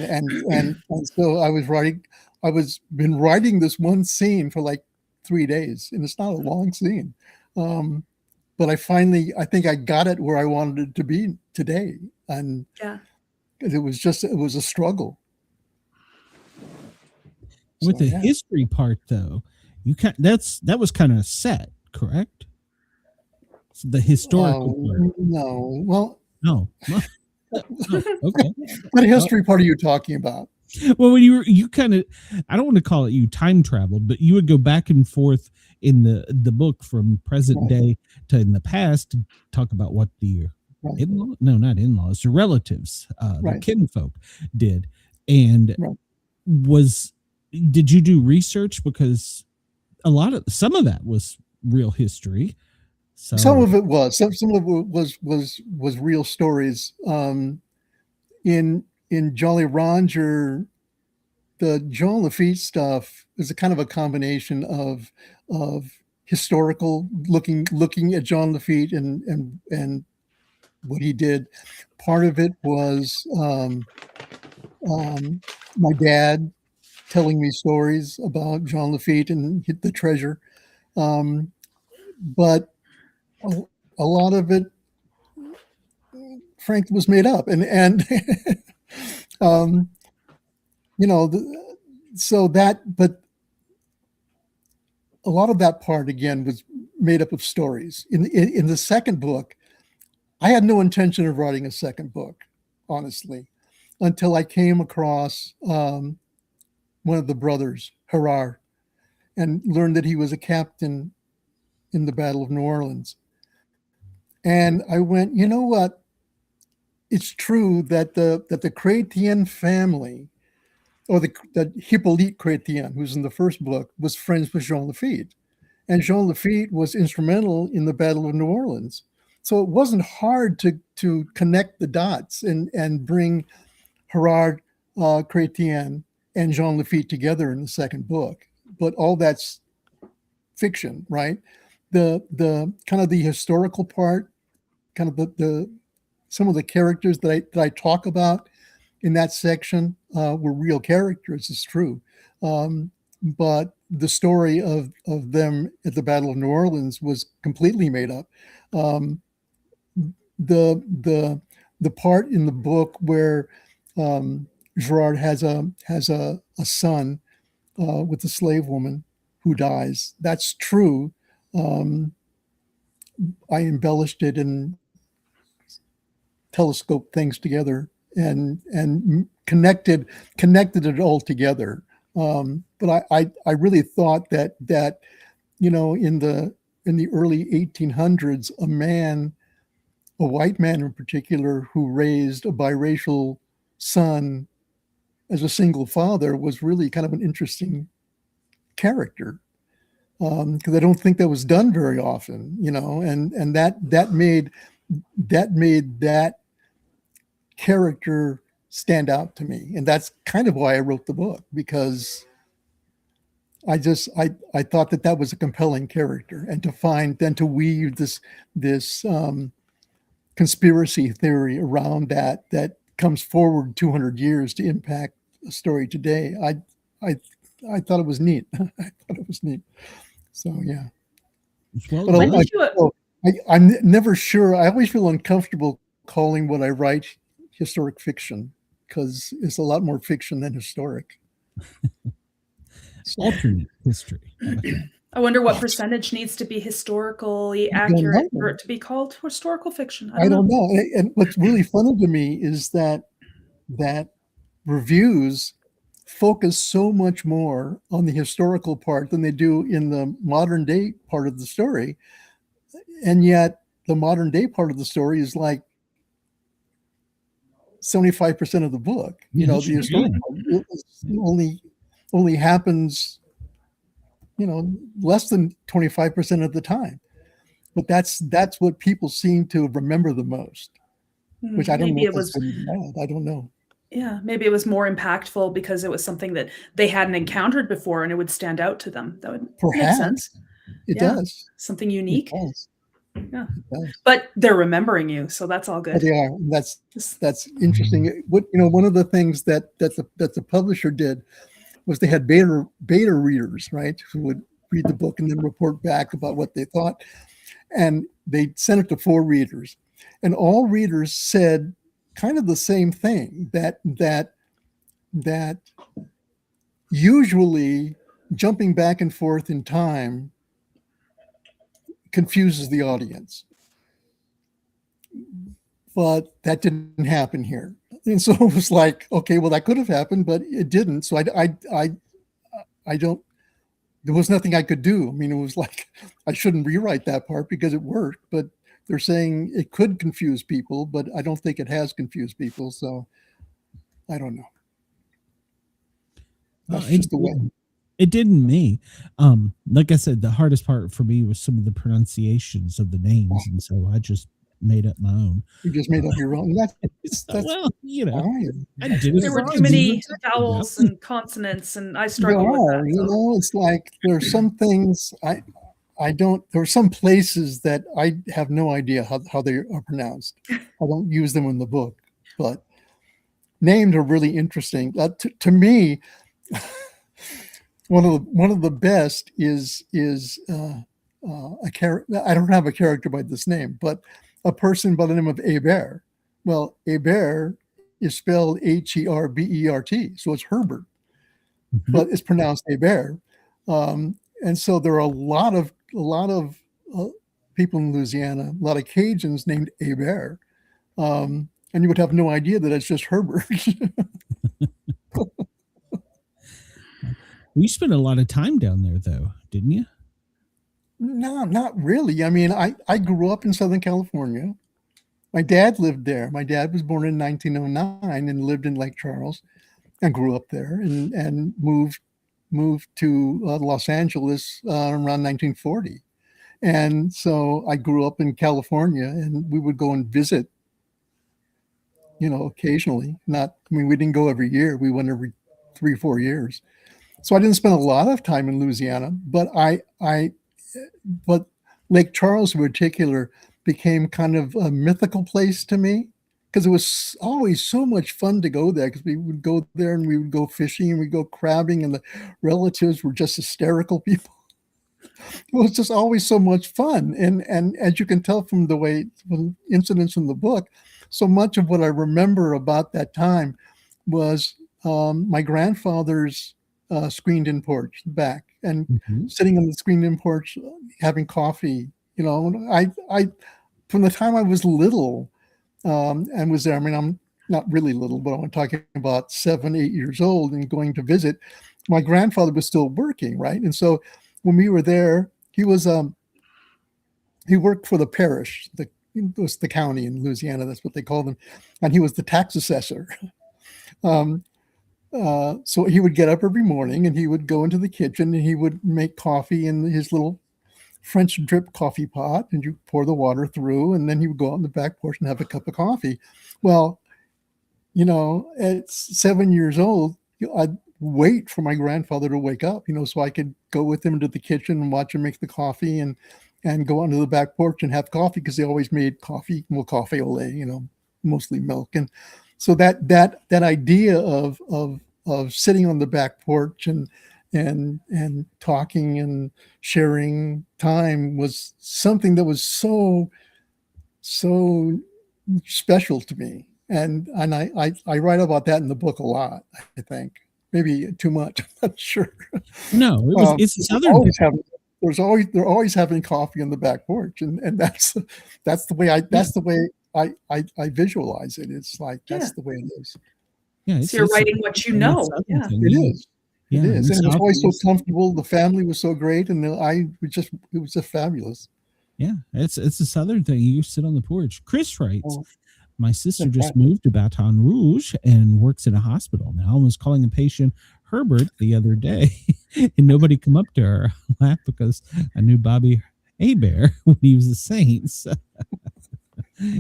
And so I was been writing this one scene for like 3 days, and it's not a long scene. But I think I got it where I wanted it to be today. And it was a struggle. With the history part, though, that was kind of set, correct? The historical part. No. Well, no. Okay. What history part are you talking about? Well, when you kind of, I don't want to call it you time traveled, but you would go back and forth in the book from present day to in the past to talk about what the not in-laws, the relatives, the kinfolk did. And did you do research? Because some of that was real history. So some of it was. Some of it was real stories. In Jolly Roger, the Jean Lafitte stuff is a kind of a combination of historical looking at Jean Lafitte and what he did. Part of it was my dad telling me stories about Jean Lafitte and the treasure, but a lot of it, Frank, was made up, and so that, but a lot of that part again was made up of stories. In the second book, I had no intention of writing a second book, honestly, until I came across one of the brothers, Gerard, and learned that he was a captain in the Battle of New Orleans. And I went, you know what? It's true that the Chretien family, or the Hippolyte Chretien, who's in the first book, was friends with Jean Lafitte. And Jean Lafitte was instrumental in the Battle of New Orleans. So it wasn't hard to connect the dots and bring Gerard Chretien and Jean Lafitte together in the second book. But all that's fiction, right? The kind of the historical part, kind of the some of the characters that I talk about in that section were real characters, it's true. But the story of them at the Battle of New Orleans was completely made up. the part in the book where Gerard has a son with a slave woman who dies. That's true. I embellished it and telescoped things together and connected it all together. But I really thought that in the early 1800s, a white man in particular, who raised a biracial son as a single father was really kind of an interesting character, because I don't think that was done very often, and that made that character stand out to me. And that's kind of why I wrote the book, because I thought that was a compelling character, and to weave this conspiracy theory around that comes forward 200 years to impact a story today. I thought it was neat. I thought it was neat. So yeah. Well, but I'm never sure. I always feel uncomfortable calling what I write historic fiction, because it's a lot more fiction than historic. alternate history. I wonder what percentage needs to be historically accurate for it to be called historical fiction. I don't know. And what's really funny to me is that reviews focus so much more on the historical part than they do in the modern day part of the story. And yet the modern day part of the story is like 75% of the book. The historical only happens, less than 25% of the time. But that's what people seem to remember the most, which I don't know. I don't know. Yeah, maybe it was more impactful because it was something that they hadn't encountered before, and it would stand out to them. That would make sense. It does. Something unique. It does. Yeah, it does. But they're remembering you, so that's all good. They are. That's interesting. One of the things that the publisher did was they had beta readers, right, who would read the book and then report back about what they thought, and they sent it to 4 readers, and all readers said kind of the same thing, that usually jumping back and forth in time confuses the audience. But that didn't happen here. And so it was like, okay, well, that could have happened, but it didn't. So I don't, there was nothing I could do. I mean, it was like, I shouldn't rewrite that part because it worked, but they're saying it could confuse people, but I don't think it has confused people. So I don't know. That's just the way. It didn't me. Like I said, the hardest part for me was some of the pronunciations of the names, and so I just made up my own. You just made up your own. That's well, there were too many vowels and consonants, and I struggled with that. So. It's like there are some things I don't. There are some places that I have no idea how they are pronounced. I don't use them in the book, but named are really interesting. To me, one of the best is a character. I don't have a character by this name, but a person by the name of Hébert. Well, Hébert is spelled Herbert, so it's Herbert, but it's pronounced Hébert. And so there are a lot of people in Louisiana, a lot of Cajuns named Hébert, and you would have no idea that it's just Herbert. You spent a lot of time down there, though, didn't you? No, not really. I mean, I grew up in Southern California. My dad lived there. My dad was born in 1909 and lived in Lake Charles and grew up there and moved to Los Angeles around 1940. And so I grew up in California, and we would go and visit, occasionally. We didn't go every year. We went every 3-4 years. So I didn't spend a lot of time in Louisiana, but but Lake Charles in particular became kind of a mythical place to me, because it was always so much fun to go there, because we would go there and we would go fishing and we'd go crabbing, and the relatives were just hysterical people. It was just always so much fun. And as you can tell from the incidents in the book, so much of what I remember about that time was my grandfather's screened-in porch back, and sitting on the screened-in porch having coffee. I from the time I was little and was there. I mean, I'm not really little, but I'm talking about 7, 8 years old and going to visit. My grandfather was still working, right? And so when we were there, he worked for the parish, it was the county in Louisiana, that's what they called them, and he was the tax assessor. So he would get up every morning and he would go into the kitchen and he would make coffee in his little French drip coffee pot, and you pour the water through, and then he would go out on the back porch and have a cup of coffee. Well, at 7 years old, I'd wait for my grandfather to wake up, so I could go with him into the kitchen and watch him make the coffee and go onto the back porch and have coffee, because they always made coffee, coffee au lait, mostly milk. And so that idea of sitting on the back porch and talking and sharing time was something that was so special to me. And I write about that in the book a lot, I think. Maybe too much, I'm not sure. No, it's Southern. They're always having coffee on the back porch, and that's the way I visualize it. It's like that's the way it is. Yeah, so you're writing what you know. Yeah, it is. Yeah, it is, and it was always so comfortable. The family was so great, and it was just fabulous. Yeah, it's a Southern thing. You sit on the porch. Chris writes, my sister just moved to Baton Rouge and works in a hospital now. I was calling a patient Herbert the other day, and nobody come up to her. I laughed because I knew Bobby Hebert when he was the Saints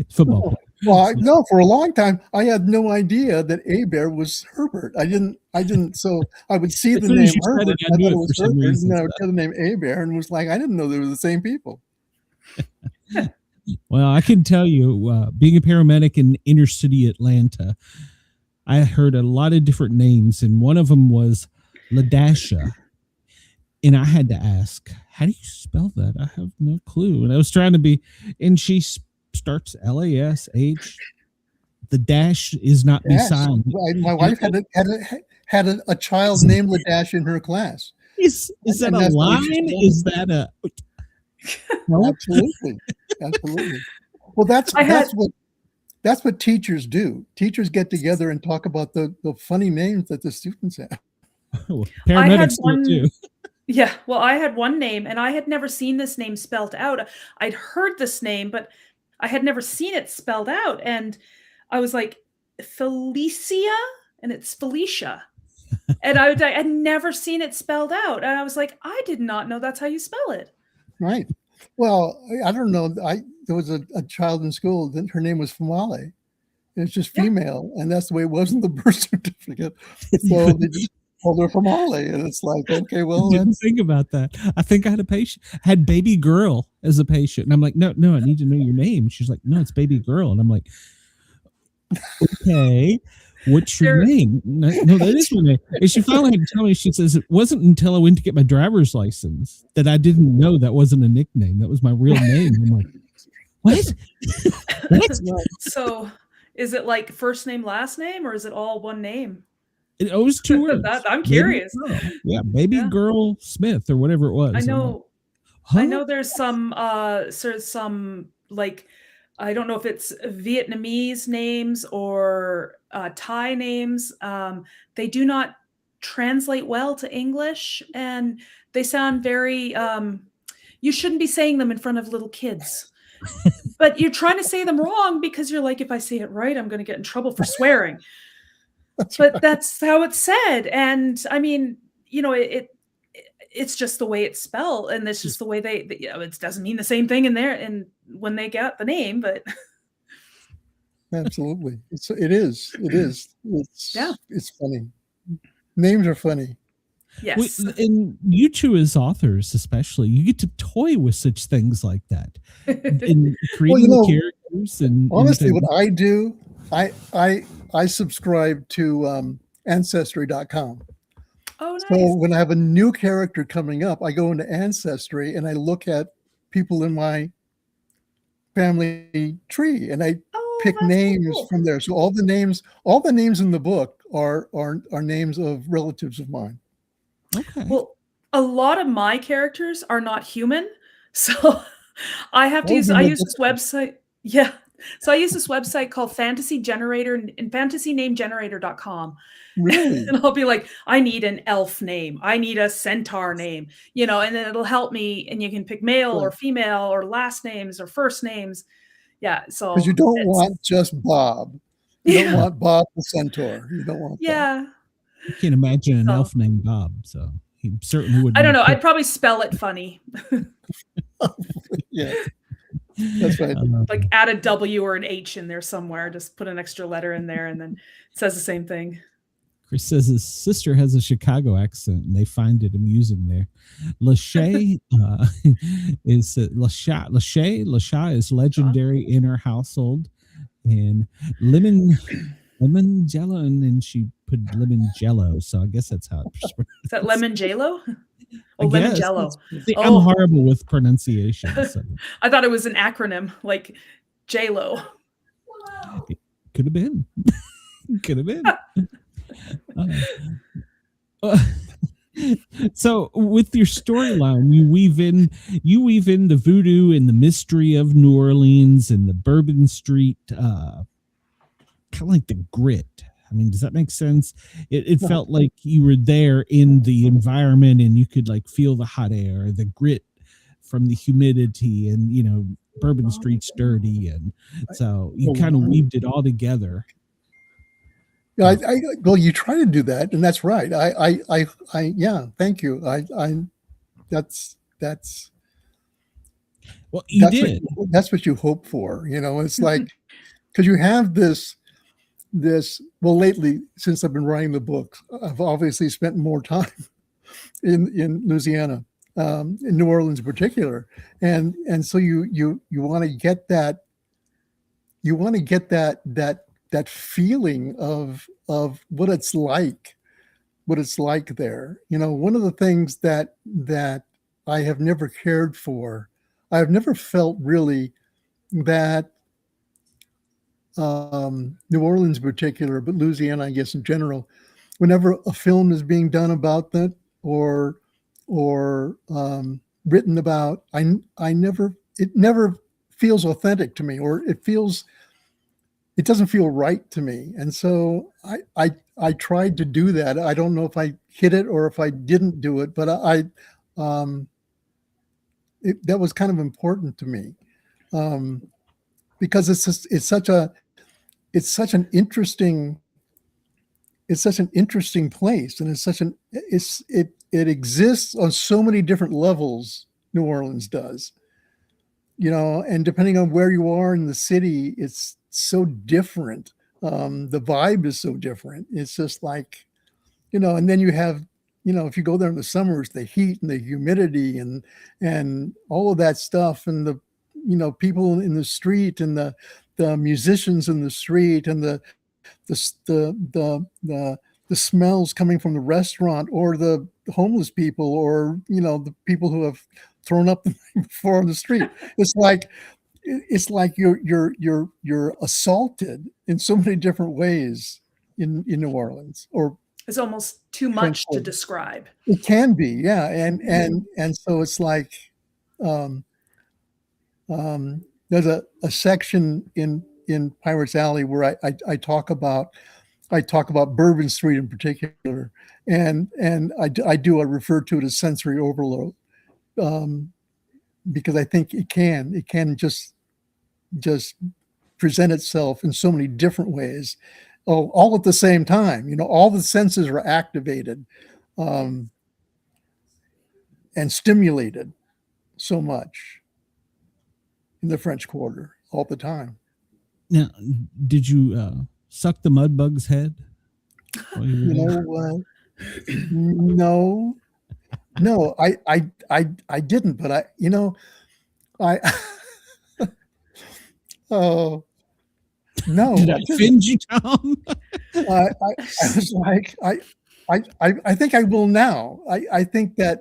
football player. Well, for a long time, I had no idea that Hebert was Herbert. I didn't. So I would see the name Herbert, I thought it was Herbert, and then I would hear the name Hebert, and was like, I didn't know they were the same people. Well, I can tell you, being a paramedic in inner city Atlanta, I heard a lot of different names, and one of them was Ladasha. And I had to ask, how do you spell that? I have no clue. And I was trying to be, and she starts Lash. The dash is not beside. My wife had a child named Ladash in her class. Is that a line? Is that a... No? Absolutely. Well, that's what teachers do. Teachers get together and talk about the funny names that the students have. Paramedics do too. Yeah, well, I had one name, and I had never seen this name spelled out. I'd heard this name, but I had never seen it spelled out, and I was like, Felicia, and it's Felicia. And I had never seen it spelled out, and I was like, I did not know that's how you spell it. Right. Well, I don't know. There was a child in school that her name was Famale. It's just female, and that's the way it was in the birth certificate. So they just called her Famale, and it's like, okay, well, I didn't think about that. I think I had a patient, had baby girl as a patient, and I'm like, no, I need to know your name. She's like, no, it's baby girl, and I'm like, okay. What's your name? No, that is my name. And she finally had to tell me, she says, it wasn't until I went to get my driver's license that I didn't know that wasn't a nickname. That was my real name. I'm like, what? What? So is it like first name, last name, or is it all one name? It was two words. I'm curious. Baby girl Smith or whatever it was. I know. I know there's some like, I don't know if it's Vietnamese names or Thai names. They do not translate well to English, and they sound very, you shouldn't be saying them in front of little kids. But you're trying to say them wrong because you're like, if I say it right, I'm going to get in trouble for swearing. That's how it's said. And I mean, it's just the way it's spelled, and it's just the way it doesn't mean the same thing in there and when they got the name, but absolutely, it is. It's funny. Names are funny. Yes, and you two as authors, especially, you get to toy with such things like that and creating characters. And honestly, what I do, I subscribe to Ancestry.com. Oh, So nice. when I have a new character coming up, I go into Ancestry and I look at people in my family tree and I Oh, pick that's so names cool. from there. So all the names in the book are names of relatives of mine. Okay. Well, a lot of my characters are not human, so I have to Oh, use then I that- use this website. Yeah. So I use this website called Fantasy Generator and fantasynamegenerator.com. Really? And I'll be like, I need an elf name. I need a centaur name, you know, and then it'll help me. And you can pick male or Right. female or last names or first names. Yeah. So Because you don't it's- want just Bob. You don't Yeah. want Bob the Centaur. You don't want that. Yeah. You can't imagine an So- elf named Bob, so he certainly wouldn't. I don't know. have I'd probably spell it funny, Yeah. That's right. like add a W or an H in there somewhere. Just put an extra letter in there, and then it says the same thing. Chris says his sister has a Chicago accent, and they find it amusing there. Lachey is Lachey is legendary in her household, and lemon jello, and then she put lemon jello. So I guess that's how it's pronounced. Is that lemon J-Lo? Oh, I lemon guess. Jello. See, Oh. I'm horrible with pronunciation. So I thought it was an acronym like J-Lo. could have been. Could have been. So with your storyline, you weave in the voodoo and the mystery of New Orleans and the Bourbon Street, kind of like the grit. I mean, does that make sense? It felt like you were there in the environment and you could like feel the hot air, the grit from the humidity, and you know, Bourbon Street's dirty, and so you kind of weaved it all together. Yeah, well, you try to do that, and that's right. Yeah, thank you. That's Well, you that's did. that's what you hope for. You know, it's like because you have this. Well, lately, since I've been writing the book, I've obviously spent more time in Louisiana, in New Orleans in particular, and so you want to get that. You want to get that feeling of what it's like there. You know, one of the things that I have never cared for, I've never felt really that New Orleans in particular, but Louisiana, I guess in general, whenever a film is being done about that or written about, it never feels authentic to me, or it doesn't feel right to me. And so I tried to do that. I don't know if I hit it or if I didn't do it, but that was kind of important to me, because it's such an interesting place, and it exists on so many different levels. New Orleans does, you know, and depending on where you are in the city, it's so different. The vibe is so different. It's just like, you know, and then you have, you know, if you go there in the summers, the heat and the humidity and all of that stuff, and the, you know, people in the street and the musicians in the street and the smells coming from the restaurant, or the homeless people, or, you know, the people who have thrown up the night before on the street. It's like you're assaulted in so many different ways in New Orleans, or It's almost too much to describe. it can be, yeah, and so it's like there's a section in Pirates Alley where I talk about Bourbon Street in particular, and I refer to it as sensory overload, because I think it can just present itself in so many different ways, all at the same time. You know, all the senses are activated and stimulated so much in the French Quarter all the time. Now, did you suck the mud bug's head? You know, no, I didn't, but I oh no, Did I offend you, Tom? I was like, I think I will now. I think that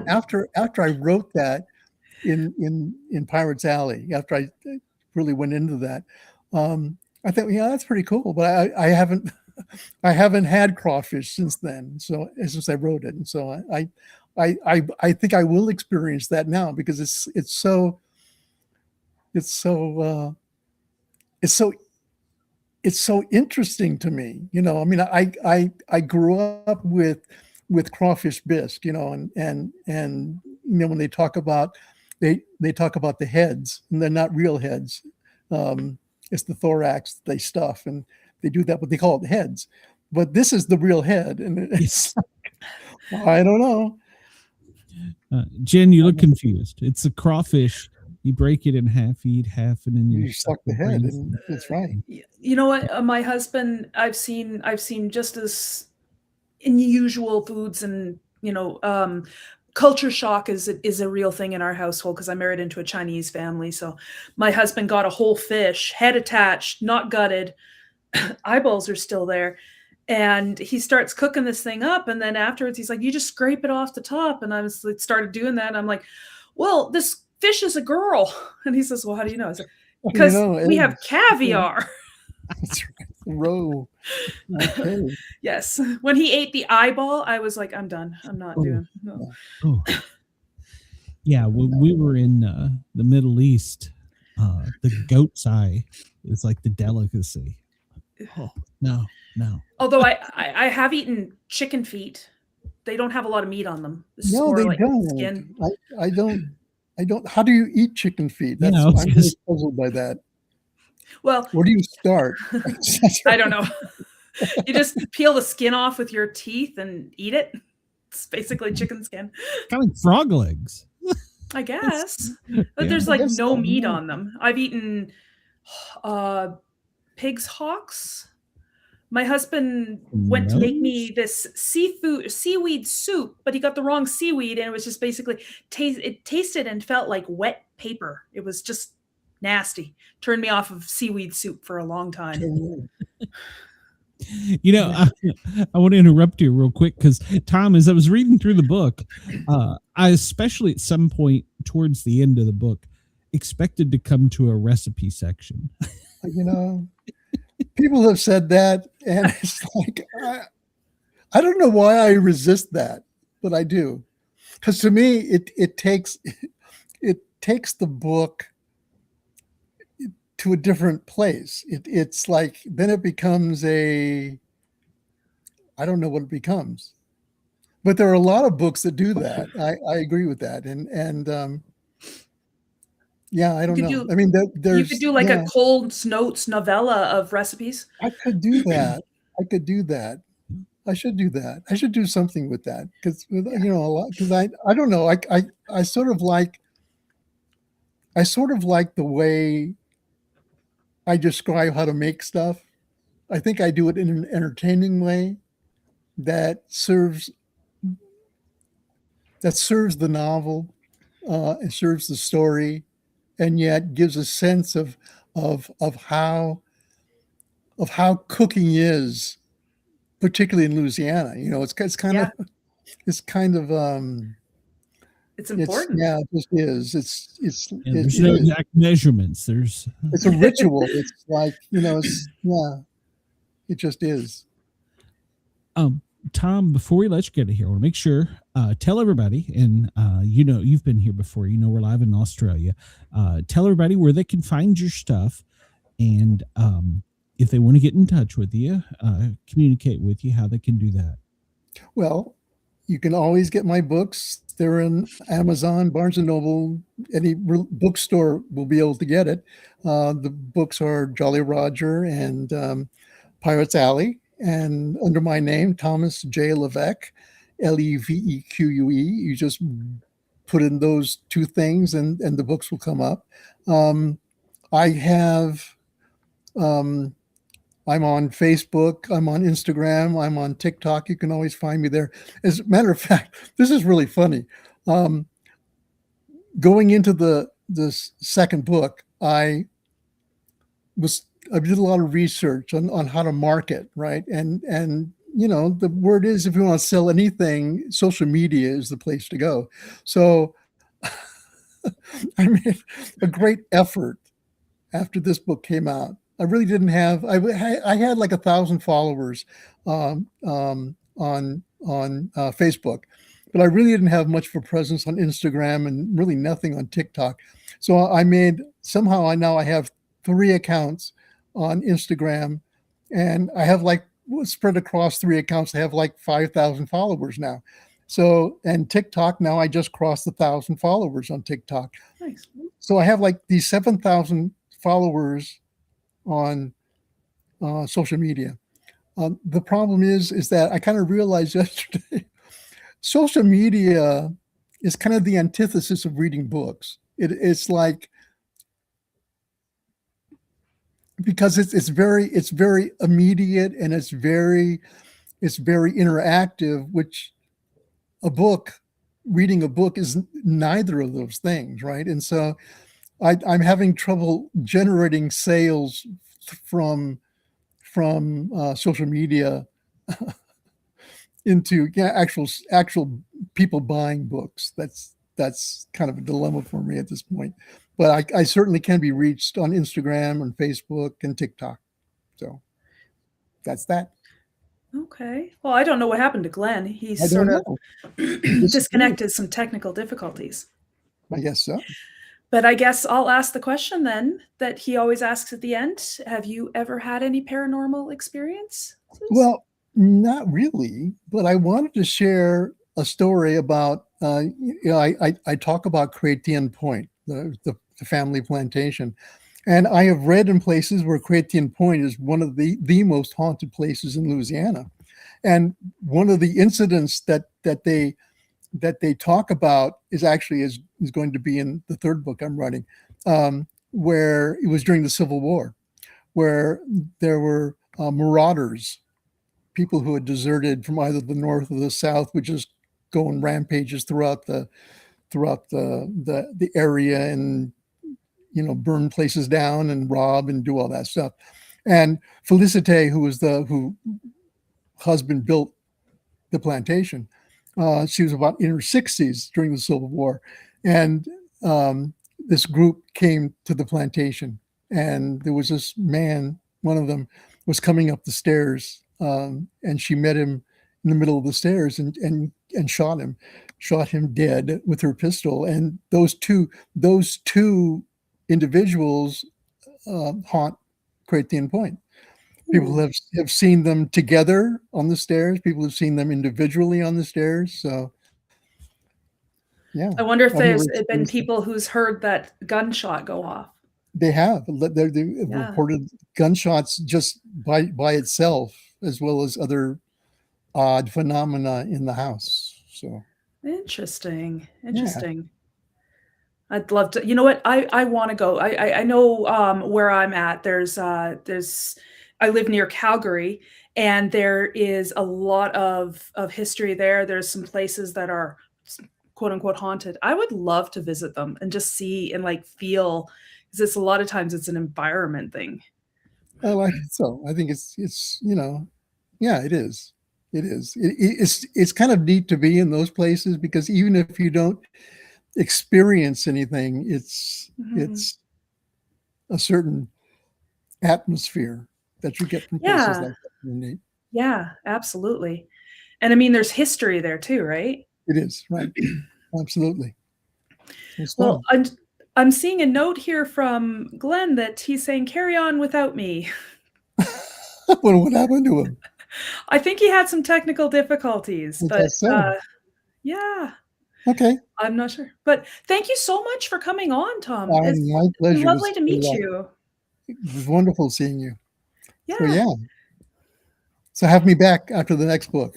after I wrote that in Pirates Alley, after I really went into that, I think, yeah, that's pretty cool. But I haven't had crawfish since then. So since I wrote it, and so I think I will experience that now, because it's so interesting to me. I mean, I grew up with crawfish bisque, and when they talk about the heads, and they're not real heads. It's the thorax that they stuff, and they do that, but they call it heads. But this is the real head, and it's I don't know. Jen, you look confused. It's a crawfish. You break it in half, you eat half, and then you suck the head. And that's right. You know what? My husband, I've seen just as unusual foods, and culture shock is a real thing in our household, because I married into a Chinese family. So my husband got a whole fish, head attached, not gutted, eyeballs are still there. And he starts cooking this thing up. And then afterwards, he's like, you just scrape it off the top. And I was like, started doing that. And I'm like, well, this fish is a girl. And he says, well, how do you know? I said, because we have caviar. That's right. Roe. Okay. Yes. When he ate the eyeball, I was like, I'm done. I'm not doing. No. Oh. Yeah, when we were in the Middle East, the goat's eye is like the delicacy. Oh, no. Although I have eaten chicken feet. They don't have a lot of meat on them. No, they don't. Skin. I don't. How do you eat chicken feet? I'm really puzzled by that. Well, where do you start? I don't know. You just peel the skin off with your teeth and eat it. It's basically chicken skin. Kind of like frog legs, I guess. But there's no meat on them. I've eaten pig's hocks. My husband went to make me this seaweed soup, but he got the wrong seaweed, and it was just basically it tasted and felt like wet paper. It was just nasty. Turned me off of seaweed soup for a long time. I want to interrupt you real quick, because Tom, as I was reading through the book, I especially at some point towards the end of the book expected to come to a recipe section. People have said that, and it's like, I don't know why I resist that, but I do, because to me it takes the book to a different place. It's like, then it becomes I don't know what it becomes, but there are a lot of books that do that. I agree with that, and yeah, I don't know. I mean, you could do like a Cold Notes novella of recipes. I could do that. I should do that. I should do something with that, because a lot. Because I don't know. I sort of like the way I describe how to make stuff. I think I do it in an entertaining way that serves the novel, and serves the story, and yet gives a sense of how cooking is, particularly in Louisiana. It's kind of it's important. It just is. There's no exact measurements. It's a ritual. It's like, it just is. Tom, before we let you get it here, I want to make sure, tell everybody, and you've been here before, we're live in Australia. Tell everybody where they can find your stuff, and if they want to get in touch with you, communicate with you, how they can do that. Well, you can always get my books. They're in Amazon, Barnes & Noble, any bookstore will be able to get it. The books are Jolly Roger and Pirates Alley, and under my name, Thomas J. Leveque, Leveque. You just put in those two things and the books will come up. I have... I'm on Facebook, I'm on Instagram, I'm on TikTok. You can always find me there. As a matter of fact, this is really funny. Going into the second book, I was did a lot of research on how to market, right? And you know, the word is, if you want to sell anything, social media is the place to go. So I made a great effort after this book came out. I really didn't have, I had like 1,000 followers on Facebook, but I really didn't have much of a presence on Instagram and really nothing on TikTok. So I now have 3 accounts on Instagram, and I have like spread across 3 accounts. I have like 5,000 followers now. So, and TikTok, now I just crossed 1,000 followers on TikTok. Nice. So I have like these 7,000 followers on social media. The problem is that I kind of realized yesterday, social media is kind of the antithesis of reading books. It's like, because it's very immediate, and it's very interactive, which reading a book is neither of those things, right? And so I'm having trouble generating sales from social media into actual people buying books. That's kind of a dilemma for me at this point. But I certainly can be reached on Instagram and Facebook and TikTok. So that's that. Okay. Well, I don't know what happened to Glenn. He's I don't sort know. of disconnected, some technical difficulties. I guess so. But I guess I'll ask the question then that he always asks at the end. Have you ever had any paranormal experience? Well, not really, but I wanted to share a story about, I talk about Chretien Point, the family plantation. And I have read in places where Chretien Point is one of the most haunted places in Louisiana. And one of the incidents that they talk about is going to be in the 3rd book I'm writing, where it was during the Civil War, where there were marauders, people who had deserted from either the North or the South, would just go on rampages throughout the area, and burn places down and rob and do all that stuff. And Felicite, who husband built the plantation, she was about in her 60s during the Civil War, and this group came to the plantation, and there was this man. One of them was coming up the stairs, and she met him in the middle of the stairs and shot him dead with her pistol. And those two individuals haunt Chretien Point. People have seen them together on the stairs. People have seen them individually on the stairs. So, yeah. I wonder if there's been people who's heard that gunshot go off. They have. They reported gunshots just by itself, as well as other odd phenomena in the house. So interesting. Yeah. I'd love to. You know what? I want to go. I know where I'm at. I live near Calgary, and there is a lot of history there. There's some places that are quote unquote haunted. I would love to visit them and just see and like feel, because it's a lot of times it's an environment thing. I like it. So I think it's yeah, it is. It is. It's kind of neat to be in those places, because even if you don't experience anything, it's a certain atmosphere that you get from places like that. Yeah, absolutely. And I mean, there's history there too, right? It is, right. Absolutely. Well, I'm seeing a note here from Glenn that he's saying, carry on without me. What happened to him? I think he had some technical difficulties, but yeah. Okay. I'm not sure. But thank you so much for coming on, Tom. It's my pleasure. Lovely to meet you. It was wonderful seeing you. Yeah. So have me back after the next book.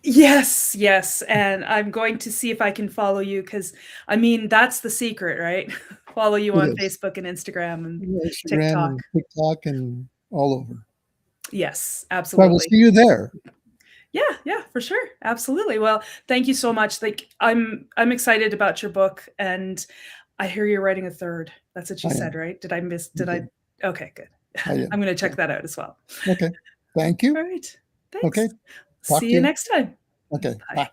Yes. And I'm going to see if I can follow you, because I mean, that's the secret, right? Follow you on Facebook and Instagram and TikTok and all over. Yes, absolutely. So I will see you there. Yeah, for sure. Absolutely. Well, thank you so much. Like I'm excited about your book, and I hear you're writing a 3rd. That's what you said, right? Did I? Okay, good. am. I'm going to check that out as well. Okay. Thank you. All right. Thanks. Okay. Talk See to you next time. Okay. Bye. Bye.